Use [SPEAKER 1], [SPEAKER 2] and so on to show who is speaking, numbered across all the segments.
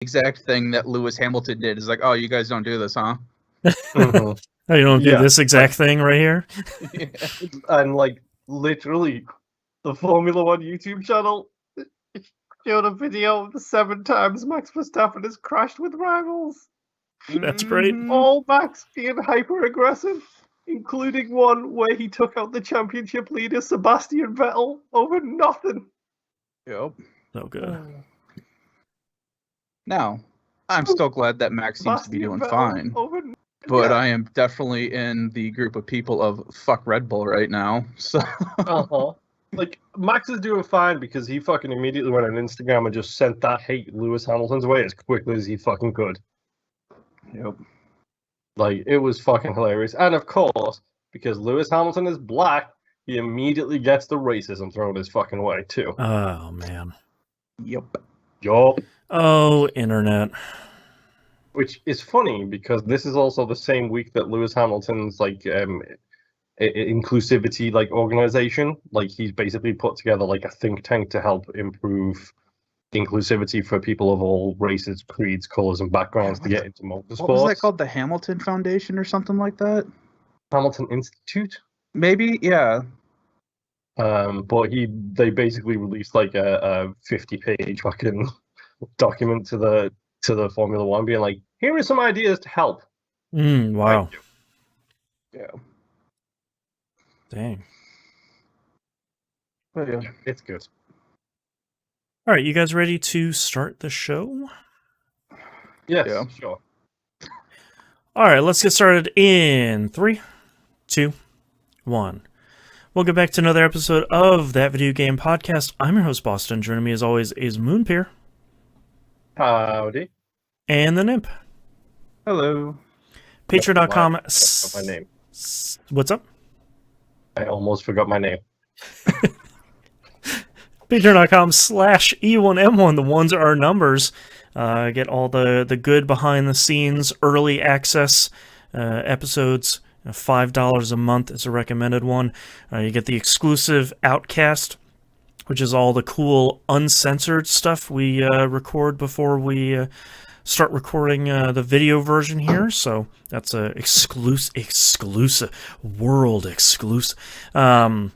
[SPEAKER 1] exact thing that Lewis Hamilton did. Is like, oh, you guys don't do this, huh?
[SPEAKER 2] Oh, you don't do this exact thing right here?
[SPEAKER 1] Yeah.
[SPEAKER 3] And like literally the Formula One YouTube channel showed a video of the 7 times Max Verstappen has crashed with rivals.
[SPEAKER 2] That's great.
[SPEAKER 3] All Max being hyper aggressive, including one where he took out the championship leader Sebastian Vettel over nothing.
[SPEAKER 1] Yep.
[SPEAKER 2] So good.
[SPEAKER 1] Now, I'm still glad that Max seems to be doing fine. But I am definitely in the group of people of fuck Red Bull right now. So
[SPEAKER 3] like Max is doing fine because he fucking immediately went on Instagram and just sent that hate Lewis Hamilton's way as quickly as he fucking could.
[SPEAKER 1] Yep.
[SPEAKER 3] Like it was fucking hilarious. And of course, because Lewis Hamilton is black, he immediately gets the racism thrown his fucking way too.
[SPEAKER 2] Oh man.
[SPEAKER 1] Yep.
[SPEAKER 3] Yup.
[SPEAKER 2] Oh, internet.
[SPEAKER 3] Which is funny because this is also the same week that Lewis Hamilton's like inclusivity like organization, like he's basically put together like a think tank to help improve inclusivity for people of all races, creeds, colors, and backgrounds to get into motorsports.
[SPEAKER 1] What was that called? The Hamilton Foundation or something like that?
[SPEAKER 3] Hamilton Institute?
[SPEAKER 1] Maybe, yeah.
[SPEAKER 3] But they basically released like a 50-page fucking document to the Formula One, being like, here are some ideas to help.
[SPEAKER 2] Wow.
[SPEAKER 1] Yeah.
[SPEAKER 2] Dang.
[SPEAKER 1] But yeah,
[SPEAKER 3] it's good.
[SPEAKER 2] All right, you guys ready to start the show?
[SPEAKER 3] Yes,
[SPEAKER 1] Yeah.
[SPEAKER 3] Sure.
[SPEAKER 2] All right, let's get started in 3, 2, 1. Welcome back to another episode of That Video Game Podcast. I'm your host, Boston. Joining me as always is Moonpeer.
[SPEAKER 3] Howdy.
[SPEAKER 2] And the Nimp.
[SPEAKER 1] hello.
[SPEAKER 2] Patreon.com.
[SPEAKER 3] That's my name.
[SPEAKER 2] What's up?
[SPEAKER 3] I almost forgot my name.
[SPEAKER 2] Patreon.com/E1M1. The ones are our numbers. Get all the good behind the scenes, early access episodes. $5 a month is a recommended one. You get the exclusive Outcast, which is all the cool uncensored stuff we record before we start recording the video version here. So that's a exclusive world exclusive. That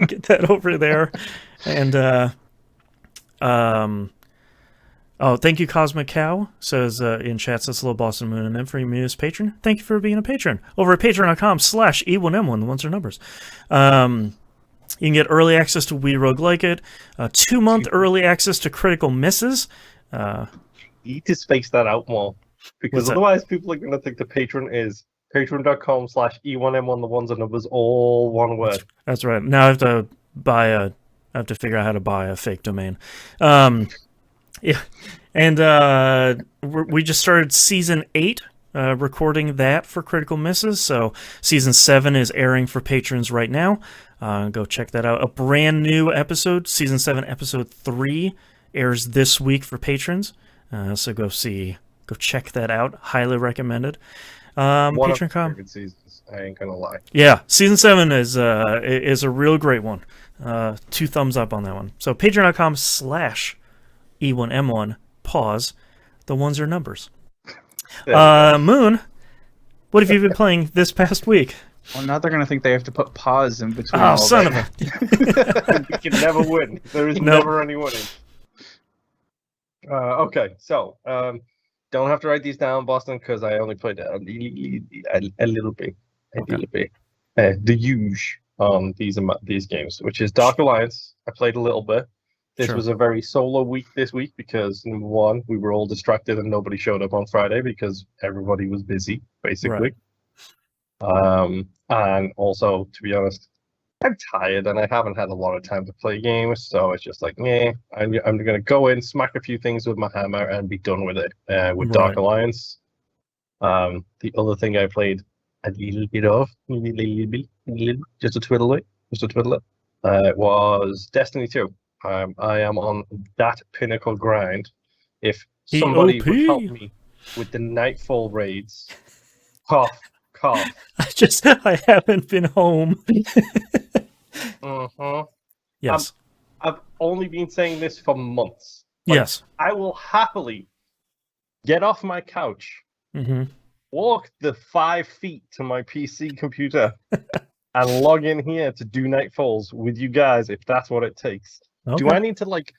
[SPEAKER 2] get that over there. And oh, thank you, Cosmic Cow, says in chat, says hello, Boston Moon, and then for your newest patron. Thank you for being a patron. Over at patreon.com/E1M1, the ones are numbers. You can get early access to We Rogue Like It, 2-month early access to Critical Misses.
[SPEAKER 3] You need to space that out more, because otherwise people are going to think the patron is patreon.com/E1M1, the ones and numbers, all one word.
[SPEAKER 2] That's right. Now I have to figure out how to buy a fake domain. Yeah, and we just started season 8, recording that for Critical Misses. So season 7 is airing for patrons right now. Go check that out. A brand new episode, season 7, episode 3, airs this week for patrons. So go check that out. Highly recommended. Patreon.com.
[SPEAKER 3] Good seasons. I ain't gonna lie.
[SPEAKER 2] Yeah, season 7 is a real great one. 2 thumbs up on that one. So patreon.com/E1M1. Pause. The ones are numbers. Moon, what have you been playing this past week?
[SPEAKER 1] Well, now they're gonna think they have to put pause in between.
[SPEAKER 2] Oh, son
[SPEAKER 1] that.
[SPEAKER 2] of a!
[SPEAKER 3] You can never win. There is never any winning. Okay, so don't have to write these down, Boston, because I only played a little bit. The huge on these games, which is Dark Alliance. I played a little bit. This was a very solo week this week because, number one, we were all distracted and nobody showed up on Friday because everybody was busy, basically. Right. And also, to be honest, I'm tired and I haven't had a lot of time to play games, so it's just like, I'm going to go in, smack a few things with my hammer, and be done with it. With Dark Alliance. The other thing I played a little bit of, just a twiddle it, was Destiny 2. I am on that pinnacle grind. If somebody would help me with the Nightfall raids, cough.
[SPEAKER 2] I haven't been home.
[SPEAKER 3] Mm-hmm.
[SPEAKER 2] Yes.
[SPEAKER 3] I've only been saying this for months. Like,
[SPEAKER 2] Yes.
[SPEAKER 3] I will happily get off my couch, walk the 5 feet to my PC computer, and log in here to do Nightfalls with you guys if that's what it takes.
[SPEAKER 2] Okay.
[SPEAKER 3] Do I need to like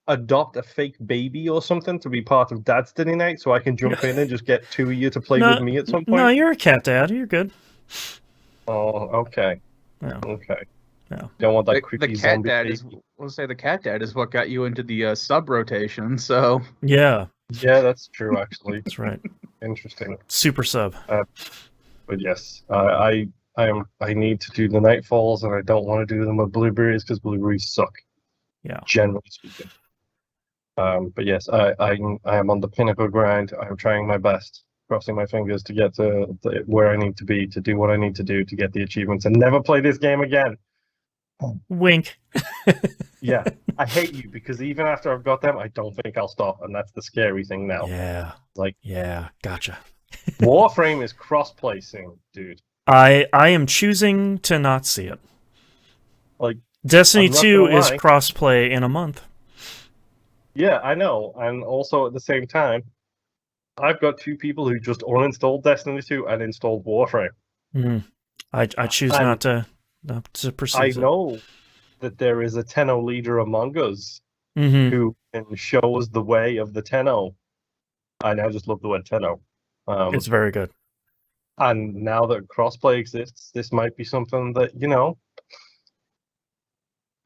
[SPEAKER 3] adopt a fake baby or something to be part of Dad's Dinner Night so I can jump in and just get 2 of you to play with me at some point?
[SPEAKER 2] No, you're a cat dad. You're good.
[SPEAKER 3] Oh, okay.
[SPEAKER 2] Yeah.
[SPEAKER 3] Okay.
[SPEAKER 2] Yeah.
[SPEAKER 3] Don't want that creepy
[SPEAKER 1] the cat
[SPEAKER 3] zombie
[SPEAKER 1] dad
[SPEAKER 3] baby.
[SPEAKER 1] is. Let's say the cat dad is what got you into the sub rotation. So
[SPEAKER 2] Yeah.
[SPEAKER 3] Yeah, that's true. Actually,
[SPEAKER 2] That's right.
[SPEAKER 3] interesting.
[SPEAKER 2] Super sub.
[SPEAKER 3] But yes, I need to do the Nightfalls, and I don't want to do them with blueberries because blueberries suck.
[SPEAKER 2] Yeah.
[SPEAKER 3] Generally speaking. But yes, I am on the pinnacle grind. I'm trying my best, crossing my fingers to get to where I need to be to do what I need to do to get the achievements and never play this game again.
[SPEAKER 2] Wink.
[SPEAKER 3] Yeah, I hate you because even after I've got them, I don't think I'll stop, and that's the scary thing now.
[SPEAKER 2] Yeah.
[SPEAKER 3] Like,
[SPEAKER 2] yeah, gotcha.
[SPEAKER 3] Warframe is cross-placing, dude.
[SPEAKER 2] I am choosing to not see it.
[SPEAKER 3] Like,
[SPEAKER 2] Destiny 2 is
[SPEAKER 3] lie.
[SPEAKER 2] crossplay in a month.
[SPEAKER 3] Yeah, I know, and also at the same time, I've got 2 people who just uninstalled Destiny 2 and installed Warframe.
[SPEAKER 2] I choose not to pursue it.
[SPEAKER 3] I know that there is a Tenno leader among us
[SPEAKER 2] Mm-hmm.
[SPEAKER 3] who can show us the way of the Tenno. I now just love the word Tenno.
[SPEAKER 2] It's very good.
[SPEAKER 3] And now that crossplay exists, this might be something that, you know,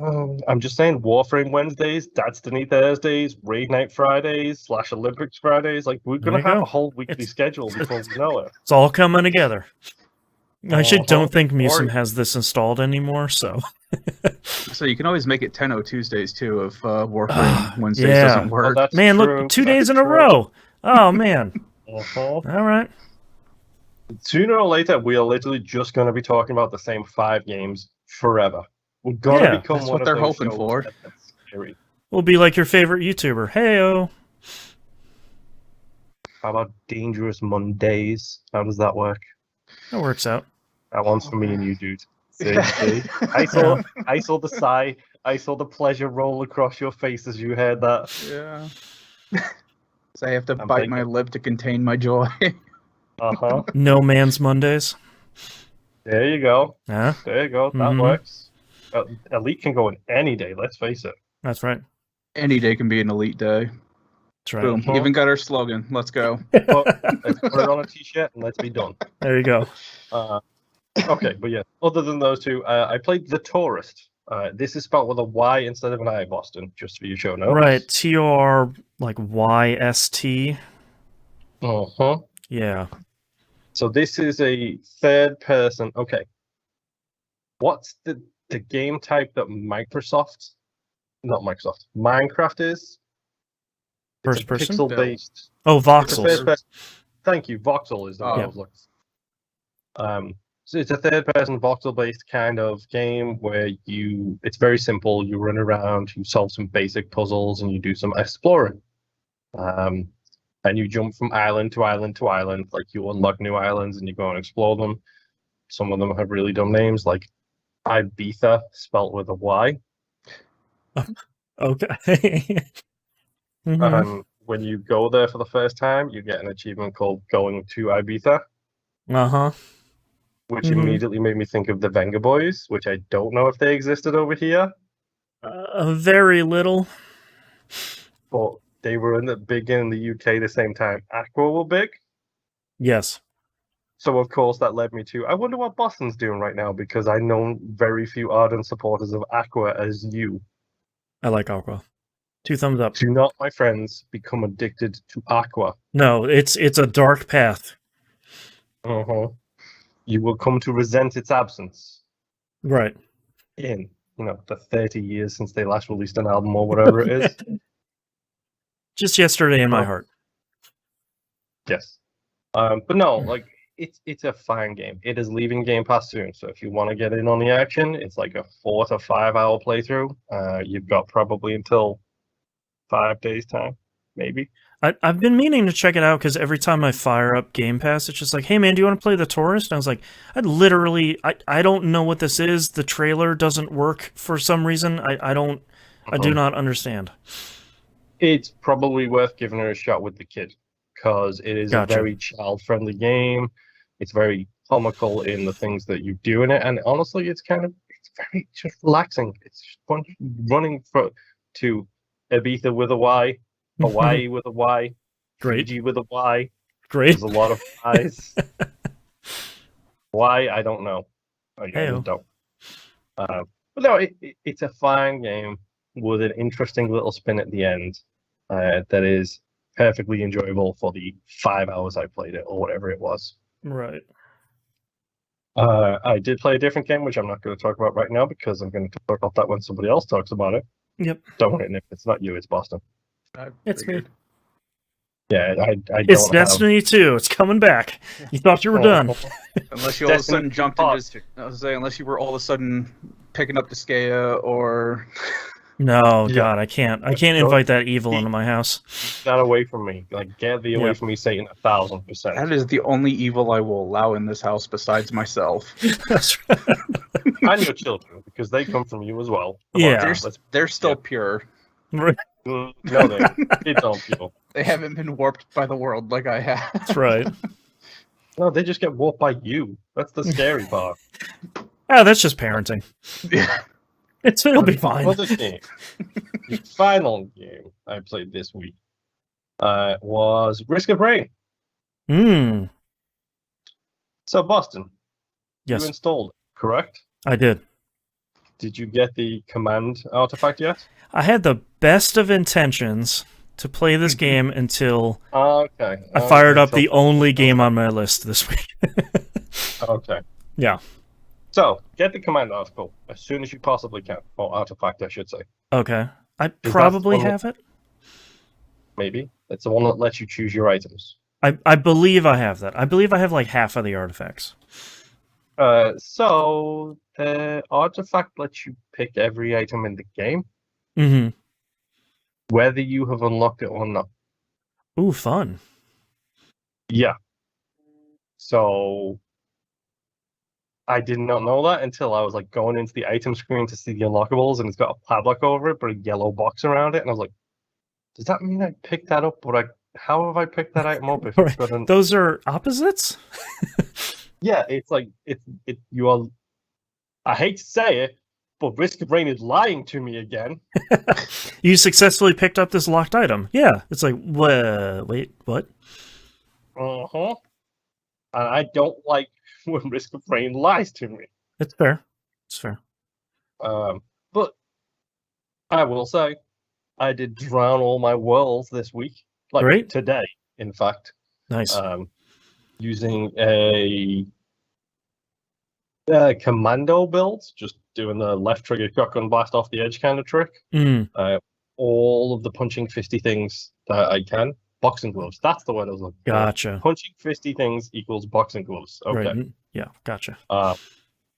[SPEAKER 3] I'm just saying Warframe Wednesdays, Destiny Thursdays, Raid Night Fridays, / Olympics Fridays. Like, we're going to have a whole weekly schedule before we know it.
[SPEAKER 2] It's all coming together. I actually don't think
[SPEAKER 1] Or-
[SPEAKER 2] Musim has this installed anymore, so...
[SPEAKER 1] So you can always make it 10:00 Tuesdays too if Warframe Wednesdays
[SPEAKER 2] yeah.
[SPEAKER 1] doesn't work.
[SPEAKER 3] That's
[SPEAKER 2] Man,
[SPEAKER 3] true.
[SPEAKER 2] look, 2
[SPEAKER 3] That's
[SPEAKER 2] days in a
[SPEAKER 3] true.
[SPEAKER 2] row. Oh, man.
[SPEAKER 3] Uh-huh.
[SPEAKER 2] All right.
[SPEAKER 3] Sooner or later, we are literally just going to be talking about the same 5 games forever. We're going to
[SPEAKER 2] Yeah,
[SPEAKER 3] become
[SPEAKER 1] that's
[SPEAKER 3] one
[SPEAKER 1] what
[SPEAKER 3] of
[SPEAKER 1] they're
[SPEAKER 3] those
[SPEAKER 1] hoping
[SPEAKER 3] shows
[SPEAKER 1] for.
[SPEAKER 3] that's scary.
[SPEAKER 2] We'll be like your favorite YouTuber. Hey-o.
[SPEAKER 3] How about Dangerous Mondays? How does that work?
[SPEAKER 2] That works out.
[SPEAKER 3] That one's for me and you, dude. See? I saw the sigh. I saw the pleasure roll across your face as you heard that.
[SPEAKER 1] Yeah. So I have to
[SPEAKER 3] I'm
[SPEAKER 1] bite
[SPEAKER 3] thinking-
[SPEAKER 1] my lip to contain my joy.
[SPEAKER 3] Uh-huh.
[SPEAKER 2] No Man's Mondays.
[SPEAKER 3] There you go.
[SPEAKER 2] Huh?
[SPEAKER 3] There you go. That
[SPEAKER 2] Mhm.
[SPEAKER 3] works. Elite can go in any day, let's face it.
[SPEAKER 2] That's right.
[SPEAKER 1] Any day can be an elite day.
[SPEAKER 2] That's right.
[SPEAKER 1] Boom. Even got our slogan. Let's go.
[SPEAKER 3] Let's put it on a t-shirt and let's be done.
[SPEAKER 2] There you go.
[SPEAKER 3] Okay, but yeah, other than those 2, I played The Tourist. This is spelled with a Y instead of an I, Boston, just for your show notes.
[SPEAKER 2] Right. TOR, like YST.
[SPEAKER 3] Uh-huh.
[SPEAKER 2] Yeah.
[SPEAKER 3] So this is a third person. Okay. What's the game type that Minecraft is?
[SPEAKER 2] First person?
[SPEAKER 3] Pixel based.
[SPEAKER 2] Oh,
[SPEAKER 3] It's a
[SPEAKER 2] voxels.
[SPEAKER 3] third person. Thank you. Voxel is the word I was looking. So it's a third person voxel based kind of game where it's very simple. You run around, you solve some basic puzzles, and you do some exploring. And you jump from island to island to island. Like, you unlock new islands and you go and explore them. Some of them have really dumb names, like Ibiza, spelt with a Y.
[SPEAKER 2] Okay. Mhm.
[SPEAKER 3] And when you go there for the first time, you get an achievement called Going to Ibiza,
[SPEAKER 2] Uh-huh.
[SPEAKER 3] which
[SPEAKER 2] Mhm.
[SPEAKER 3] immediately made me think of the Venga Boys, which I don't know if they existed over here,
[SPEAKER 2] Very little.
[SPEAKER 3] but they were big in the UK the same time Aqua were big.
[SPEAKER 2] Yes.
[SPEAKER 3] So, of course, that led me to, I wonder what Boston's doing right now, because I know very few ardent supporters of Aqua as you.
[SPEAKER 2] I like Aqua. 2 thumbs up.
[SPEAKER 3] Do not, my friends, become addicted to Aqua.
[SPEAKER 2] No, it's a dark path.
[SPEAKER 3] Uh-huh. You will come to resent its absence
[SPEAKER 2] Right.
[SPEAKER 3] in, the 30 years since they last released an album or whatever it is.
[SPEAKER 2] Just yesterday in my
[SPEAKER 3] Oh.
[SPEAKER 2] heart.
[SPEAKER 3] Yes. But no, like, it's a fine game. It is leaving Game Pass soon, so if you want to get in on the action, it's like a 4 to 5 hour playthrough. You've got probably until 5 days time, maybe.
[SPEAKER 2] I've been meaning to check it out because every time I fire up Game Pass, it's just like, hey man, do you want to play The Tourist? And I was like, I don't know what this is. The trailer doesn't work for some reason. I do not understand.
[SPEAKER 3] It's probably worth giving her a shot with the kid, because it is a very child-friendly game. It's very comical in the things that you do in it, and honestly, it's very just relaxing. It's just fun running to Ibiza with a Y, Hawaii with a Y,
[SPEAKER 2] Great.
[SPEAKER 3] Fiji with a Y.
[SPEAKER 2] Great.
[SPEAKER 3] There's a lot of Y's. Why, I don't know. I don't. But no, it's a fine game with an interesting little spin at the end that is perfectly enjoyable for the 5 hours I played it, or whatever it was.
[SPEAKER 2] Right.
[SPEAKER 3] I did play a different game, which I'm not going to talk about right now, because I'm going to talk about that when somebody else talks about it.
[SPEAKER 2] Yep.
[SPEAKER 3] Don't worry, Nick. It's not you, it's Boston.
[SPEAKER 2] It's me.
[SPEAKER 3] Yeah, I
[SPEAKER 2] it's Destiny 2. It's coming back. You thought you were done.
[SPEAKER 1] Unless you all of a sudden jumped into... I was saying, unless you were all of a sudden picking up the Skea or...
[SPEAKER 2] No, God, I can't invite that evil into my house.
[SPEAKER 3] Get away from me. Like, get thee away from me, Satan, 1,000%.
[SPEAKER 1] That is the only evil I will allow in this house besides myself.
[SPEAKER 3] That's right. And your children, because they come from you as well.
[SPEAKER 1] They're still pure.
[SPEAKER 2] Right.
[SPEAKER 3] No, they don't pure.
[SPEAKER 1] They haven't been warped by the world like I have.
[SPEAKER 2] That's right.
[SPEAKER 3] No, they just get warped by you. That's the scary part.
[SPEAKER 2] Oh, that's just parenting. Yeah. It'll be fine.
[SPEAKER 3] Other game. The final game I played this week was Risk of Rain. So, Boston.
[SPEAKER 2] Yes.
[SPEAKER 3] You installed it, correct?
[SPEAKER 2] I did.
[SPEAKER 3] Did you get the command artifact yet?
[SPEAKER 2] I had the best of intentions to play this game until I fired up the only game on my list this week.
[SPEAKER 3] Okay.
[SPEAKER 2] Yeah.
[SPEAKER 3] So, get the command article as soon as you possibly can. Or artifact, I should say.
[SPEAKER 2] Okay. I probably have it.
[SPEAKER 3] Maybe. It's the one that lets you choose your items.
[SPEAKER 2] I believe I have that. I believe I have like half of the artifacts.
[SPEAKER 3] So, the artifact lets you pick every item in the game.
[SPEAKER 2] Mm-hmm.
[SPEAKER 3] Whether you have unlocked it or not.
[SPEAKER 2] Ooh, fun.
[SPEAKER 3] Yeah. So... I did not know that until I was like going into the item screen to see the unlockables, and it's got a padlock over it, but a yellow box around it, and I was like, "Does that mean I picked that up? But how have I picked that item up? If it's got an...
[SPEAKER 2] Those are opposites."
[SPEAKER 3] Yeah, it's like you are. I hate to say it, but Risk of Rain is lying to me again.
[SPEAKER 2] You successfully picked up this locked item. Yeah, it's like, wait, what?
[SPEAKER 3] And I don't like when Risk of Rain lies to me.
[SPEAKER 2] It's fair. It's fair.
[SPEAKER 3] But I will say, I did drown all my worlds this week. Like today, in fact.
[SPEAKER 2] Nice.
[SPEAKER 3] Using a commando build, just doing the left trigger shotgun blast off the edge kind of trick. All of the punching fisty things that I can. Boxing gloves. That's the word I was looking for.
[SPEAKER 2] Gotcha.
[SPEAKER 3] Punching fisty things equals boxing gloves. Okay.
[SPEAKER 2] Right. Yeah, gotcha.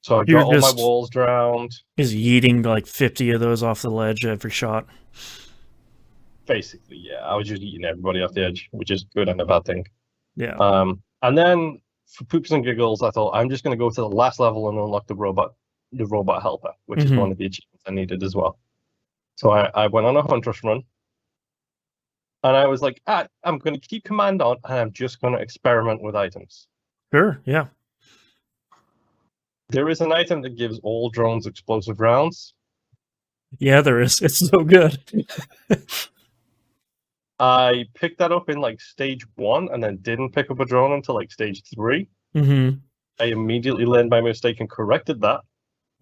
[SPEAKER 3] So I got all my walls drowned.
[SPEAKER 2] Is yeeting like 50 of those off the ledge every shot?
[SPEAKER 3] Basically, yeah. I was just eating everybody off the edge, which is good and a bad thing.
[SPEAKER 2] Yeah.
[SPEAKER 3] And then for poops and giggles, I thought I'm just going to go to the last level and unlock the robot helper, which is one of the achievements I needed as well. So I went on a hunter's run. And I was like, I'm going to keep command on, and I'm just going to experiment with items.
[SPEAKER 2] Sure, yeah.
[SPEAKER 3] There is an item that gives all drones explosive rounds.
[SPEAKER 2] Yeah, there is. It's so good.
[SPEAKER 3] I picked that up in like stage 1, and then didn't pick up a drone until like stage 3.
[SPEAKER 2] Mm-hmm.
[SPEAKER 3] I immediately learned my mistake and corrected that.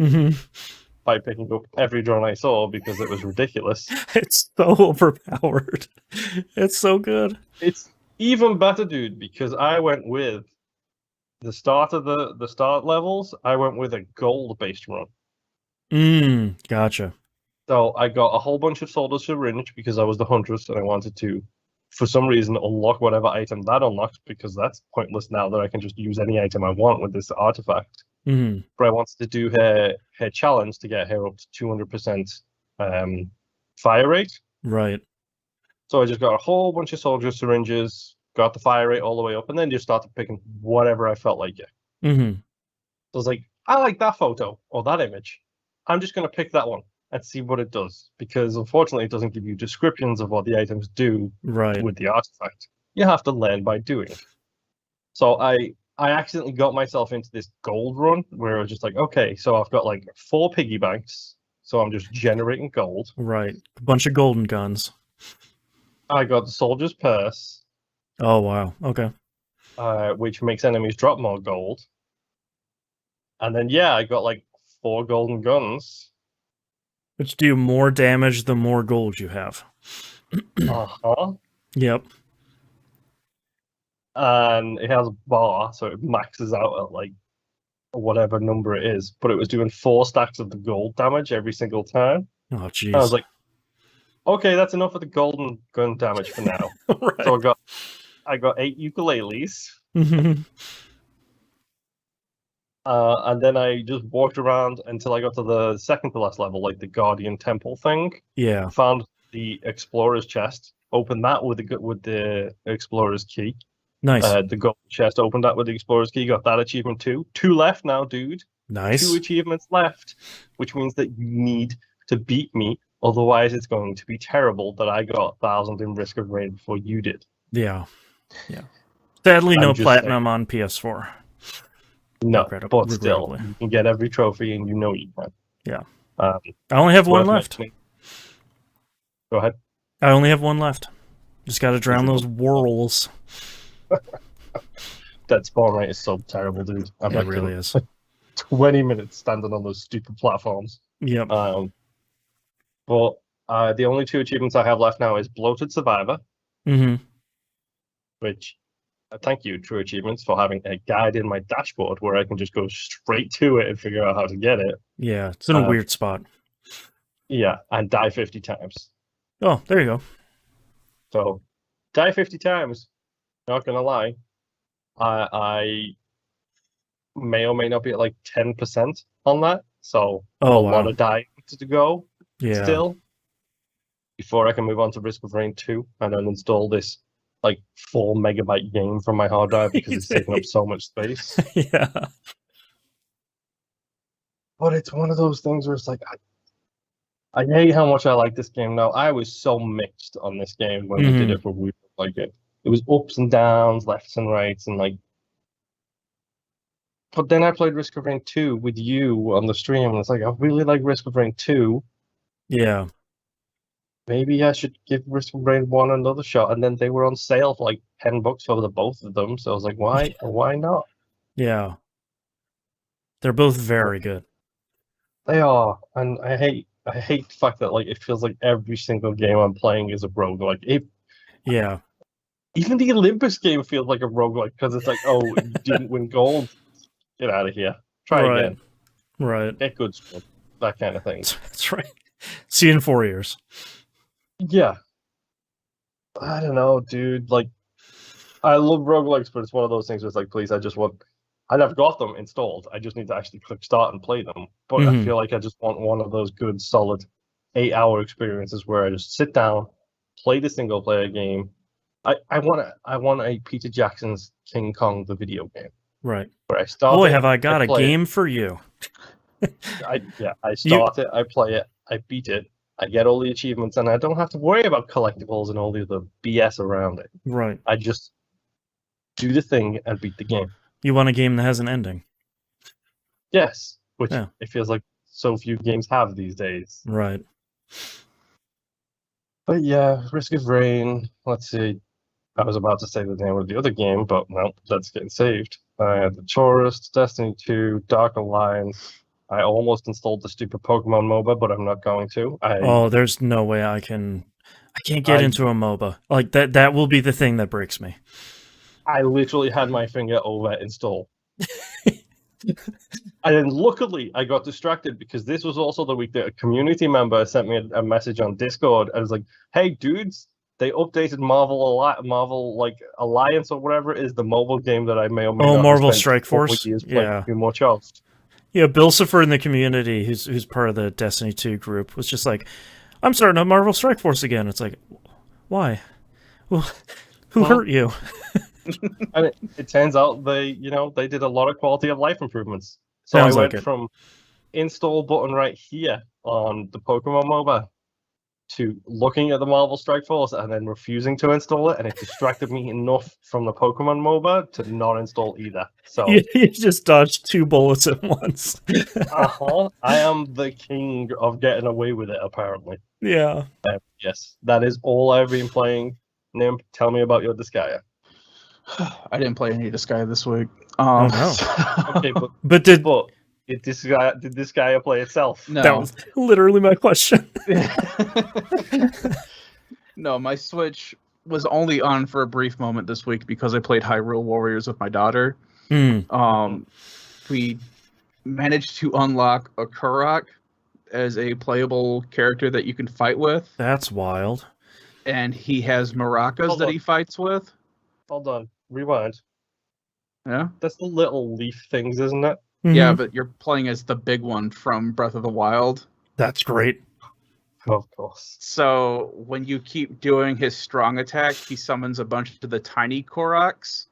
[SPEAKER 2] Mm-hmm.
[SPEAKER 3] By picking up every drone I saw because it was ridiculous.
[SPEAKER 2] It's so overpowered. It's so good.
[SPEAKER 3] It's even better, dude, because I went with the start of the start levels. I went with a gold-based run.
[SPEAKER 2] Gotcha.
[SPEAKER 3] So I got a whole bunch of soldier syringe because I was the huntress and I wanted to, for some reason, unlock whatever item that unlocks, because that's pointless now that I can just use any item I want with this artifact.
[SPEAKER 2] Mm-hmm.
[SPEAKER 3] But I wanted to do her challenge to get her up to 200% fire rate.
[SPEAKER 2] Right.
[SPEAKER 3] So I just got a whole bunch of soldier syringes, got the fire rate all the way up, and then just started picking whatever I felt like it.
[SPEAKER 2] Mm-hmm.
[SPEAKER 3] So I was like, I like that photo or that image. I'm just going to pick that one. and see what it does. Because unfortunately, it doesn't give you descriptions of what the items do with the artifact. You have to learn by doing. So I accidentally got myself into this gold run where I was just like, okay, so I've got like 4 piggy banks, so I'm just generating gold.
[SPEAKER 2] Right. A bunch of golden guns.
[SPEAKER 3] I got the soldier's purse.
[SPEAKER 2] Oh, wow. Okay.
[SPEAKER 3] Which makes enemies drop more gold. And then, yeah, I got like 4 golden guns.
[SPEAKER 2] Which do more damage the more gold you have.
[SPEAKER 3] Uh-huh.
[SPEAKER 2] Yep.
[SPEAKER 3] And it has a bar, so it maxes out at like whatever number it is. But it was doing 4 stacks of the gold damage every single time.
[SPEAKER 2] Oh, jeez.
[SPEAKER 3] I was like, okay, that's enough of the golden gun damage for now.
[SPEAKER 2] Right.
[SPEAKER 3] So I got 8 ukuleles. And then I just walked around until I got to the second to last level, like the Guardian Temple thing.
[SPEAKER 2] Yeah.
[SPEAKER 3] Found the Explorer's chest. Opened that with the Explorer's key.
[SPEAKER 2] Nice.
[SPEAKER 3] The gold chest. Opened that with the Explorer's key. Got that achievement too. 2 left now, dude.
[SPEAKER 2] Nice.
[SPEAKER 3] 2 achievements left, which means that you need to beat me. Otherwise, it's going to be terrible that I got 1,000 in Risk of Rain before you did.
[SPEAKER 2] Yeah. Yeah. Sadly, no platinum on PS4.
[SPEAKER 3] No, but still, you can get every trophy, and you know you can.
[SPEAKER 2] Yeah. I only have 1 left.
[SPEAKER 3] Go ahead.
[SPEAKER 2] I only have 1 left. Just got to drown those whirls.
[SPEAKER 3] That spawn rate is so terrible, dude.
[SPEAKER 2] It really is.
[SPEAKER 3] 20 minutes standing on those stupid platforms.
[SPEAKER 2] Yep.
[SPEAKER 3] But the only 2 achievements I have left now is Bloated Survivor.
[SPEAKER 2] Mm-hmm.
[SPEAKER 3] Which, thank you, True Achievements, for having a guide in my dashboard where I can just go straight to it and figure out how to get it.
[SPEAKER 2] Yeah, it's in a weird spot.
[SPEAKER 3] Yeah, and die 50 times.
[SPEAKER 2] Oh, there you go.
[SPEAKER 3] So, die 50 times. Not gonna lie, I may or may not be at like 10% on that. So, a lot of dying to go still before I can move on to Risk of Rain 2 and then install this like 4 megabyte game from my hard drive because it's taking up so much space.
[SPEAKER 2] Yeah.
[SPEAKER 3] But it's one of those things where it's like, I hate how much I like this game now. I was so mixed on this game when we did it for weeks. Like it was ups and downs, lefts and rights, and like. But then I played Risk of Rain 2 with you on the stream, and it's like, I really like Risk of Rain 2.
[SPEAKER 2] Yeah.
[SPEAKER 3] Maybe I should give Risk of Rain 1 another shot, and then they were on sale for like $10 for the both of them. So I was like, why not?
[SPEAKER 2] Yeah. They're both very good.
[SPEAKER 3] They are, and I hate the fact that like it feels like every single game I'm playing is a roguelike.
[SPEAKER 2] Yeah.
[SPEAKER 3] Even the Olympus game feels like a roguelike because it's like, oh, you didn't win gold. Get out of here. Try again.
[SPEAKER 2] Right.
[SPEAKER 3] Get good stuff. That kind of thing.
[SPEAKER 2] That's right. See you in 4 years.
[SPEAKER 3] Yeah. I don't know, dude. Like, I love roguelikes, but it's one of those things where it's like, please, I never got them installed. I just need to actually click start and play them. But I feel like I just want one of those good, solid 8-hour experiences where I just sit down, play the single player game. I want a Peter Jackson's King Kong the video game.
[SPEAKER 2] Right.
[SPEAKER 3] Where I start.
[SPEAKER 2] Boy, have I got a game for you.
[SPEAKER 3] I start it, I play it, I beat it, I get all the achievements, and I don't have to worry about collectibles and all the other BS around it.
[SPEAKER 2] Right.
[SPEAKER 3] I just do the thing and beat the game.
[SPEAKER 2] You want a game that has an ending.
[SPEAKER 3] Yes, which it feels like so few games have these days.
[SPEAKER 2] Right.
[SPEAKER 3] But yeah, Risk of Rain, let's see. I was about to say the name of the other game, but no, that's getting saved. I had the Touryst, Destiny 2, Dark Alliance. I almost installed the stupid Pokemon MOBA, but I'm not going to.
[SPEAKER 2] There's no way I can't get into a MOBA. Like that will be the thing that breaks me.
[SPEAKER 3] I literally had my finger over install. And then luckily I got distracted because this was also the week that a community member sent me a message on Discord. I was like, hey dudes, they updated Marvel like Alliance or whatever is the mobile game that I may or may not
[SPEAKER 2] Marvel
[SPEAKER 3] have spent
[SPEAKER 2] Strike Force.
[SPEAKER 3] Yeah, much of.
[SPEAKER 2] Yeah, Billsifer in the community, who's part of the Destiny 2 group, was just like, I'm starting a Marvel Strike Force again. It's like, why? Well, who hurt you?
[SPEAKER 3] And it turns out they did a lot of quality of life improvements. So
[SPEAKER 2] Sounds
[SPEAKER 3] I went
[SPEAKER 2] like it.
[SPEAKER 3] from install button right here on the Pokemon MOBA to looking at the Marvel Strike Force and then refusing to install it, and it distracted me enough from the Pokemon MOBA to not install either. So
[SPEAKER 2] you just dodged 2 bullets at once.
[SPEAKER 3] I am the king of getting away with it, apparently.
[SPEAKER 2] Yeah.
[SPEAKER 3] Yes, that is all I've been playing. Nim, tell me about your Disgaea.
[SPEAKER 1] I didn't play any Disgaea this week.
[SPEAKER 2] Oh no.
[SPEAKER 3] Okay,
[SPEAKER 2] but did
[SPEAKER 3] Disgaea play itself?
[SPEAKER 1] No.
[SPEAKER 2] That was literally my question.
[SPEAKER 1] No, my Switch was only on for a brief moment this week because I played Hyrule Warriors with my daughter. We managed to unlock a Korok as a playable character that you can fight with.
[SPEAKER 2] That's wild.
[SPEAKER 1] And he has maracas that he fights with.
[SPEAKER 3] Hold on. Rewind.
[SPEAKER 1] Yeah?
[SPEAKER 3] That's the little leaf things, isn't it?
[SPEAKER 2] Mm-hmm.
[SPEAKER 1] Yeah, but you're playing as the big one from Breath of the Wild.
[SPEAKER 2] That's great.
[SPEAKER 3] Of course.
[SPEAKER 1] So when you keep doing his strong attack, he summons a bunch of the tiny Koroks.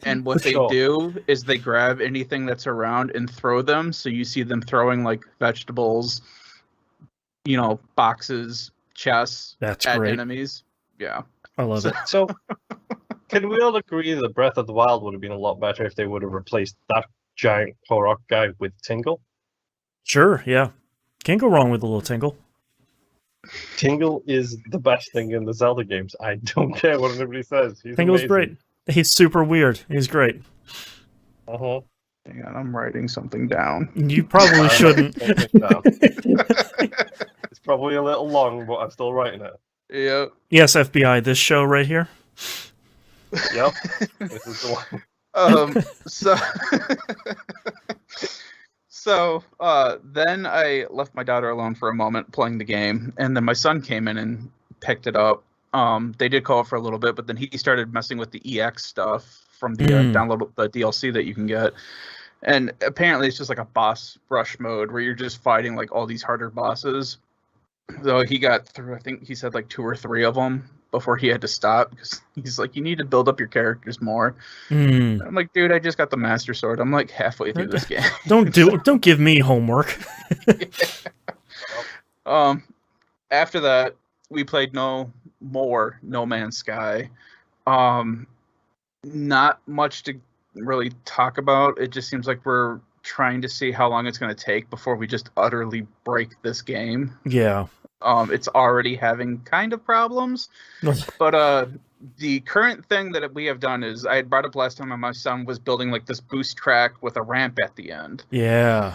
[SPEAKER 1] And what they do is they grab anything that's around and throw them. So you see them throwing like vegetables, boxes, chests at enemies. Yeah.
[SPEAKER 2] I love it.
[SPEAKER 3] So can we all agree that Breath of the Wild would have been a lot better if they would have replaced that giant Korok guy with Tingle?
[SPEAKER 2] Sure, yeah. Can't go wrong with a little Tingle.
[SPEAKER 3] Tingle is the best thing in the Zelda games. I don't care what anybody says.
[SPEAKER 2] Tingle's great. He's super weird. He's great.
[SPEAKER 3] Uh-huh.
[SPEAKER 1] Hang on, I'm writing something down.
[SPEAKER 2] You probably shouldn't.
[SPEAKER 3] It's probably a little long, but I'm still writing it.
[SPEAKER 1] Yep.
[SPEAKER 2] Yes, FBI, this show right here.
[SPEAKER 3] Yep. This is the one.
[SPEAKER 1] So then I left my daughter alone for a moment playing the game, and then my son came in and picked it up. They did call it for a little bit, but then he started messing with the EX stuff from the download the DLC that you can get. And apparently it's just like a boss rush mode where you're just fighting like all these harder bosses. So he got through, I think he said like 2 or 3 of them before he had to stop because he's like, you need to build up your characters more. I'm like, dude, I just got the Master Sword. I'm like halfway through this game.
[SPEAKER 2] Don't give me homework.
[SPEAKER 1] After that, we played No Man's Sky. Not much to really talk about. It just seems like we're trying to see how long it's going to take before we just utterly break this game.
[SPEAKER 2] Yeah.
[SPEAKER 1] It's already having kind of problems. But the current thing that we have done is I had brought up last time my son was building like this boost track with a ramp at the end.
[SPEAKER 2] Yeah.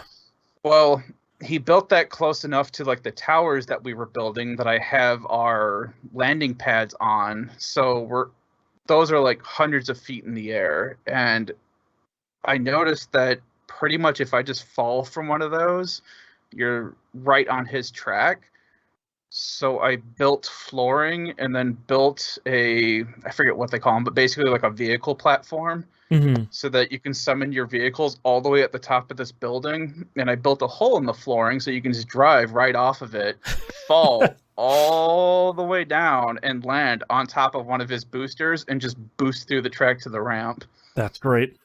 [SPEAKER 1] Well, he built that close enough to like the towers that we were building that I have our landing pads on. So those are like hundreds of feet in the air. And I noticed that pretty much if I just fall from one of those, you're right on his track. So I built flooring and then built I forget what they call them, but basically like a vehicle platform so that you can summon your vehicles all the way at the top of this building. And I built a hole in the flooring so you can just drive right off of it, fall all the way down and land on top of one of his boosters and just boost through the track to the ramp.
[SPEAKER 2] That's great.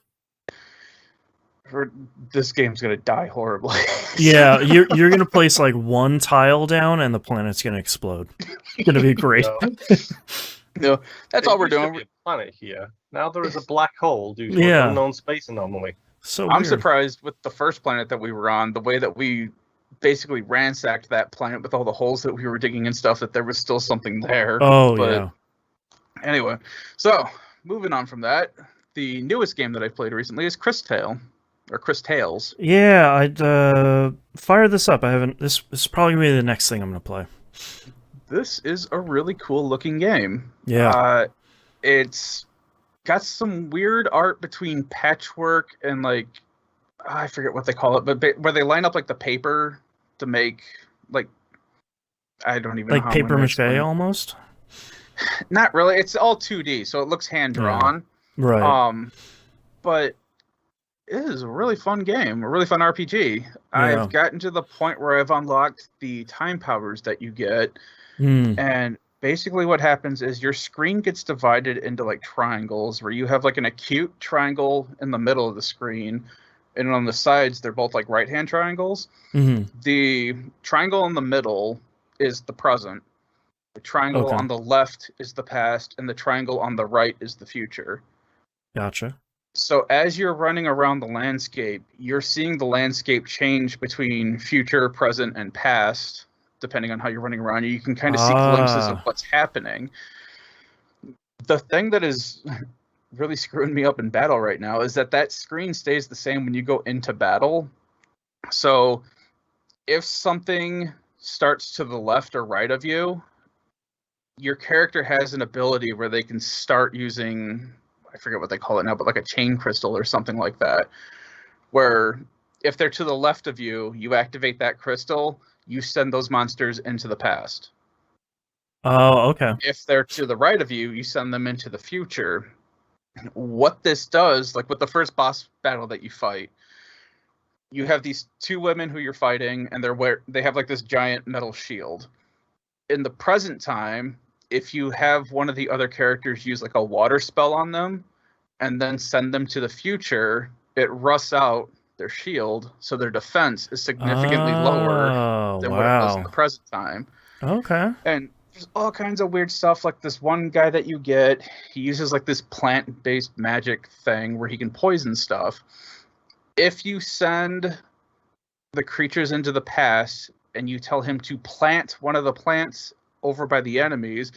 [SPEAKER 1] This game's gonna die horribly.
[SPEAKER 2] Yeah, you're gonna place like one tile down and the planet's gonna explode. It's gonna be great.
[SPEAKER 1] No, that's all we're doing.
[SPEAKER 3] Be a planet here. Now there is a black hole due to an unknown space anomaly.
[SPEAKER 2] So
[SPEAKER 1] I'm surprised with the first planet that we were on, the way that we basically ransacked that planet with all the holes that we were digging and stuff, that there was still something there.
[SPEAKER 2] Yeah.
[SPEAKER 1] Anyway, so moving on from that, the newest game that I've played recently is Cris Tales. Yeah,
[SPEAKER 2] I'd fire this up. I haven't. This is probably gonna be the next thing I'm gonna play.
[SPEAKER 1] This is a really cool looking game.
[SPEAKER 2] Yeah.
[SPEAKER 1] It's got some weird art between patchwork and like I forget what they call it, but where they line up like the paper to make like I don't even know how
[SPEAKER 2] paper mache almost.
[SPEAKER 1] Not really. It's all 2D, so it looks hand drawn.
[SPEAKER 2] Yeah. Right.
[SPEAKER 1] But it is a really fun game, a really fun RPG. Yeah. I've gotten to the point where I've unlocked the time powers that you get. And basically what happens is your screen gets divided into like triangles where you have like an acute triangle in the middle of the screen. and on the sides they're both like right-hand triangles.
[SPEAKER 2] Mm-hmm.
[SPEAKER 1] The triangle in the middle is the present. The triangle on the left is the past, and the triangle on the right is the future.
[SPEAKER 2] Gotcha.
[SPEAKER 1] So as you're running around the landscape, you're seeing the landscape change between future, present, and past, depending on how you're running around. You can kind of see glimpses of what's happening. The thing that is really screwing me up in battle right now is that screen stays the same when you go into battle. So if something starts to the left or right of you, your character has an ability where they can start using, I forget what they call it now, but like a chain crystal or something like that, where if they're to the left of you, you activate that crystal, you send those monsters into the past.
[SPEAKER 2] Oh, okay.
[SPEAKER 1] If they're to the right of you, you send them into the future. What this does, like with the first boss battle that you fight, you have these two women who you're fighting, and they have like this giant metal shield. In the present time, if you have one of the other characters use like a water spell on them and then send them to the future, it rusts out their shield, so their defense is significantly lower than what it was in the present time.
[SPEAKER 2] Okay.
[SPEAKER 1] And there's all kinds of weird stuff, like this one guy that you get, he uses like this plant-based magic thing where he can poison stuff. If you send the creatures into the past and you tell him to plant one of the plants over by the enemies,